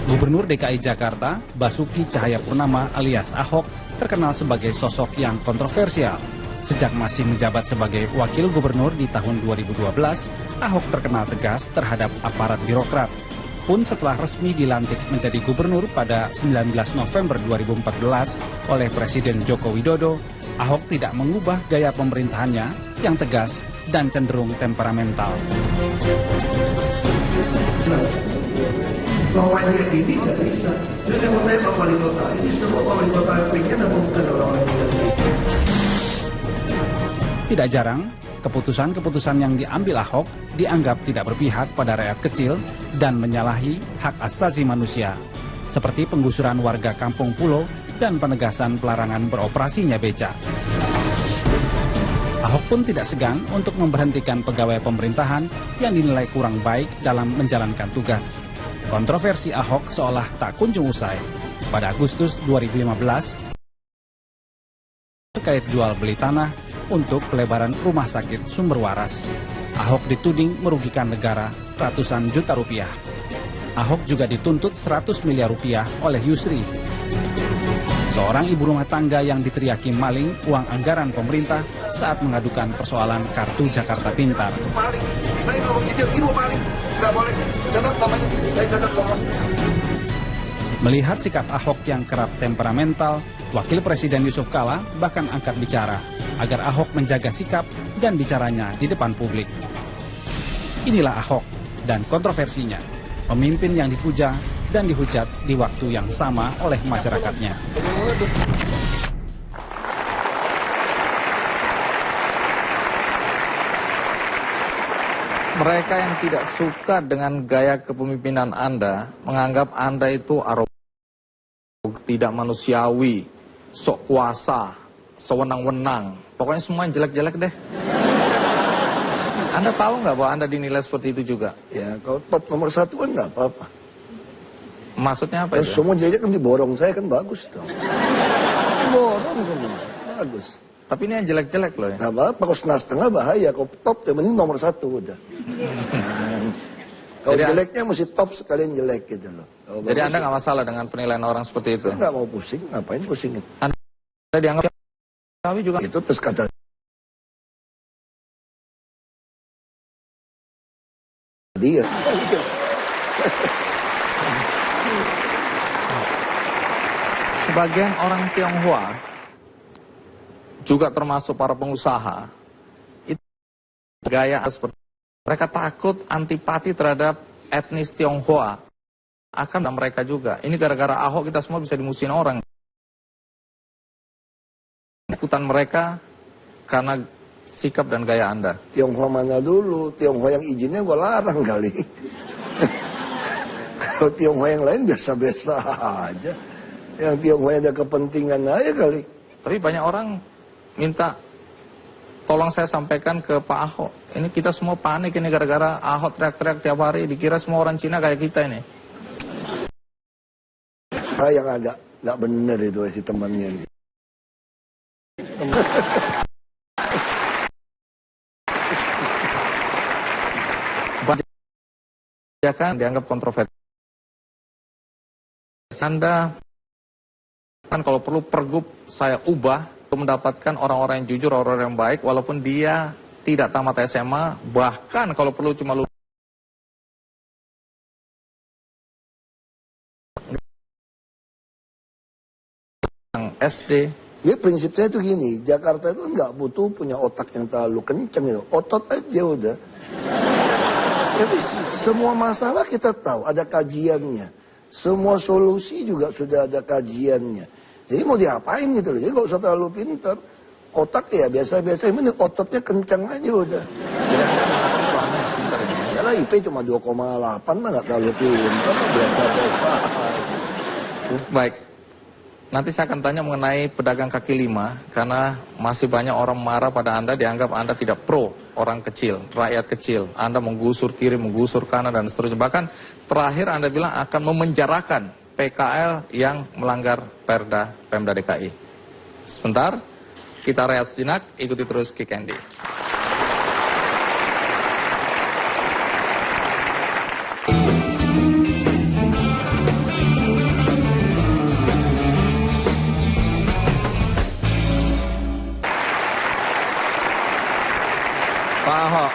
Gubernur DKI Jakarta, Basuki Cahayapurnama alias Ahok, terkenal sebagai sosok yang kontroversial. Sejak masih menjabat sebagai wakil gubernur di tahun 2012, Ahok terkenal tegas terhadap aparat birokrat. Pun setelah resmi dilantik menjadi gubernur pada 19 November 2014 oleh Presiden Joko Widodo, Ahok tidak mengubah gaya pemerintahannya yang tegas dan cenderung temperamental. Lawannya ini nggak bisa. Jadi saya mau tanya Pak Wali Kota, ini semua Pak Wali Kota yang pengen apa bukan orang-orang yang tidak pengen? Tidak jarang, keputusan-keputusan yang diambil Ahok dianggap tidak berpihak pada rakyat kecil dan menyalahi hak asasi manusia, seperti penggusuran warga kampung pulau dan penegasan pelarangan beroperasinya beca. Ahok pun tidak segan untuk memberhentikan pegawai pemerintahan yang dinilai kurang baik dalam menjalankan tugas. Kontroversi Ahok seolah tak kunjung usai. Pada Agustus 2015, terkait jual beli tanah untuk pelebaran rumah sakit Sumber Waras, Ahok dituding merugikan negara ratusan juta rupiah. Ahok juga dituntut 100 miliar rupiah oleh Yusri, seorang ibu rumah tangga yang diteriaki maling uang anggaran pemerintah saat mengadukan persoalan kartu Jakarta Pintar. Maling, saya ngomong gitu, ibu maling, nggak boleh. Catat namanya, saya catat semua. Melihat sikap Ahok yang kerap temperamental, Wakil Presiden Yusuf Kala bahkan angkat bicara agar Ahok menjaga sikap dan bicaranya di depan publik. Inilah Ahok dan kontroversinya, pemimpin yang dipuja dan dihujat di waktu yang sama oleh masyarakatnya. Mereka yang tidak suka dengan gaya kepemimpinan Anda, menganggap Anda itu arogan, tidak manusiawi, sok kuasa, sewenang-wenang. Pokoknya semua yang jelek-jelek deh. Anda tahu nggak bahwa Anda dinilai seperti itu juga? Ya, kalau top nomor 1 kan nggak apa-apa. Maksudnya apa itu? Semua jelek kan diborong, saya kan bagus dong. Diborong semua, bagus. Tapi ini yang jelek-jelek loh ya? Nggak apa-apa, kalau setengah bahaya, kalau top yang penting nomor 1 udah. Kalau jeleknya mesti top sekalian jelek gitu loh. Jadi Anda nggak masalah dengan penilaian orang seperti itu? Nggak mau pusing, ngapain pusingin? Anda dianggap kami juga itu terus kata dia. Sebagian orang Tionghoa juga termasuk para pengusaha itu gaya seperti mereka takut antipati terhadap etnis Tionghoa akan dan mereka juga. Ini gara-gara Ahok kita semua bisa dimusuhin orang. Ikutan mereka karena sikap dan gaya Anda. Tionghoa mana dulu? Tionghoa yang izinnya gua larang kali. Kalau Tionghoa yang lain biasa-biasa aja. Yang Tionghoa yang ada kepentingan aja kali. Tapi banyak orang minta tolong saya sampaikan ke Pak Ahok. Ini kita semua panik ini gara-gara Ahok teriak-teriak tiap hari. Dikira semua orang Cina kayak kita ini. Yang agak nggak bener itu si temannya nih. Ya kan dianggap kontroversi. Anda kan kalau perlu pergub saya ubah untuk mendapatkan orang-orang yang jujur, orang-orang yang baik, walaupun dia tidak tamat SMA, bahkan kalau perlu cuma lulus SD. Ya prinsip saya itu gini, Jakarta itu nggak butuh punya otak yang terlalu kenceng itu, otot aja udah. Tapi semua masalah kita tahu, ada kajiannya. Semua solusi juga sudah ada kajiannya. Jadi mau diapain gitu loh. Jadi nggak usah terlalu pintar. Otak ya biasa-biasa, ini ototnya kencang aja udah. Ya lah IP cuma 2,8 mah nggak terlalu pintar, biasa-biasa. Baik, nanti saya akan tanya mengenai pedagang kaki lima, karena masih banyak orang marah pada Anda, dianggap Anda tidak pro orang kecil, rakyat kecil. Anda menggusur kiri, menggusur kanan, dan seterusnya. Bahkan terakhir Anda bilang akan memenjarakan PKL yang melanggar Perda Pemda DKI. Sebentar, kita rehat sejenak, ikuti terus Kick Andy. Pak Ahok,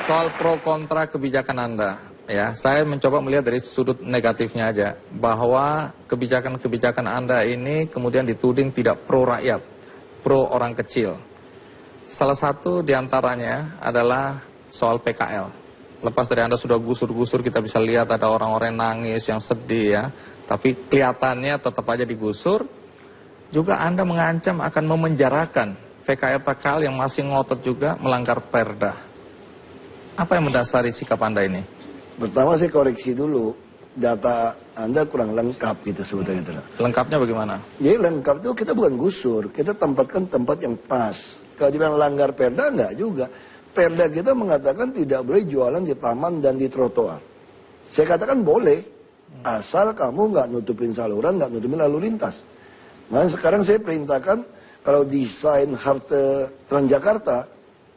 soal pro kontra kebijakan Anda, ya, saya mencoba melihat dari sudut negatifnya aja, bahwa kebijakan-kebijakan Anda ini kemudian dituding tidak pro rakyat, pro orang kecil. Salah satu diantaranya adalah soal PKL. Lepas dari Anda sudah gusur-gusur, kita bisa lihat ada orang-orang yang nangis, yang sedih ya, tapi kelihatannya tetap aja digusur. Juga Anda mengancam akan memenjarakan PKL-PKL yang masih ngotot juga melanggar Perda. Apa yang mendasari sikap Anda ini? Pertama saya koreksi dulu, data Anda kurang lengkap gitu sebetulnya. Lengkapnya bagaimana? Jadi lengkap itu kita bukan gusur, kita tempatkan tempat yang pas. Kalau dibilang langgar Perda, enggak juga. Perda kita mengatakan tidak boleh jualan di taman dan di trotoar. Saya katakan boleh, asal kamu nggak nutupin saluran, nggak nutupin lalu lintas. Nah sekarang saya perintahkan, kalau desain halte Transjakarta,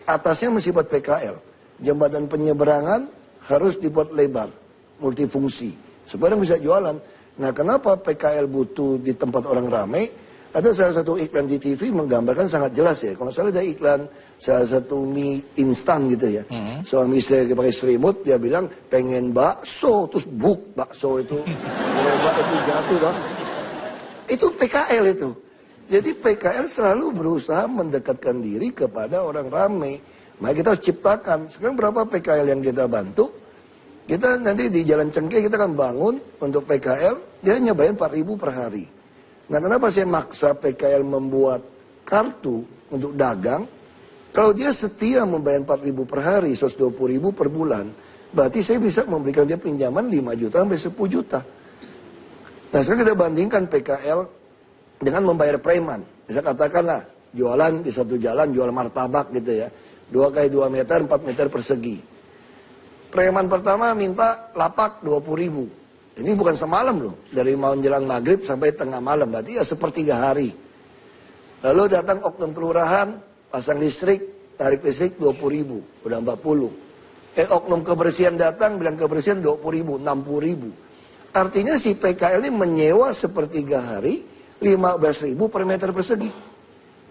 atasnya mesti buat PKL. Jembatan penyeberangan harus dibuat lebar, multifungsi, supaya bisa jualan. Nah kenapa PKL butuh di tempat orang ramai? Ada salah satu iklan di TV menggambarkan sangat jelas ya. Kalau salah ada iklan salah satu mie instan gitu ya. Suami istri lagi pakai selimut, dia bilang pengen bakso, terus bakso itu. Gerobak itu jatuh kan. Itu PKL itu. Jadi PKL selalu berusaha mendekatkan diri kepada orang ramai. Maka kita harus ciptakan. Sekarang berapa PKL yang kita bantu? Kita nanti di Jalan Cengkeh kita akan bangun untuk PKL, dia hanya bayar 4.000 per hari. Nah kenapa saya maksa PKL membuat kartu untuk dagang? Kalau dia setia membayar 4.000 per hari, 120.000 per bulan, berarti saya bisa memberikan dia pinjaman 5 juta sampai 10 juta. Nah sekarang kita bandingkan PKL dengan membayar preman. Bisa katakanlah jualan di satu jalan, jual martabak gitu ya. 2 kali 2 meter, 4 meter persegi. Preman pertama minta lapak 20.000. Ini bukan semalam loh. Dari mau menjelang maghrib sampai tengah malam. Berarti ya sepertiga hari. Lalu datang oknum kelurahan, pasang listrik, tarik listrik 20.000. Udah 40. Oknum kebersihan datang, bilang kebersihan 20.000, 60.000. Artinya si PKL ini menyewa sepertiga hari, 15.000 per meter persegi.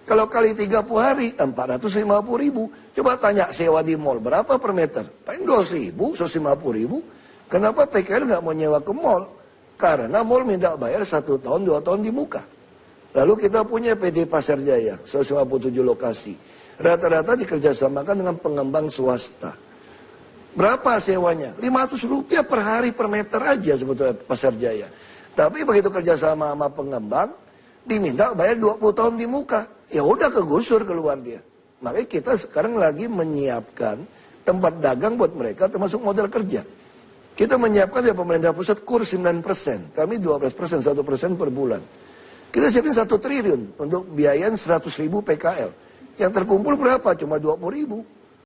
Kalau kali 30 hari, 450.000. Coba tanya sewa di mall, berapa per meter? Paling 2.000, 150.000. Kenapa PKL nggak mau nyewa ke mall? Karena mall minta bayar 1 tahun, 2 tahun di muka. Lalu kita punya PD Pasar Jaya, 157 lokasi. Rata-rata dikerjasamakan dengan pengembang swasta. Berapa sewanya? 500 rupiah per hari per meter aja sebetulnya Pasar Jaya. Tapi begitu kerjasama sama pengembang, diminta bayar 20 tahun di muka. Ya udah kegusur keluar dia. Makanya kita sekarang lagi menyiapkan tempat dagang buat mereka termasuk modal kerja. Kita menyiapkan dari pemerintah pusat KUR 9%, kami 12%, 1% per bulan. Kita siapin 1 triliun untuk biayain 100.000 PKL. Yang terkumpul berapa? Cuma 20.000.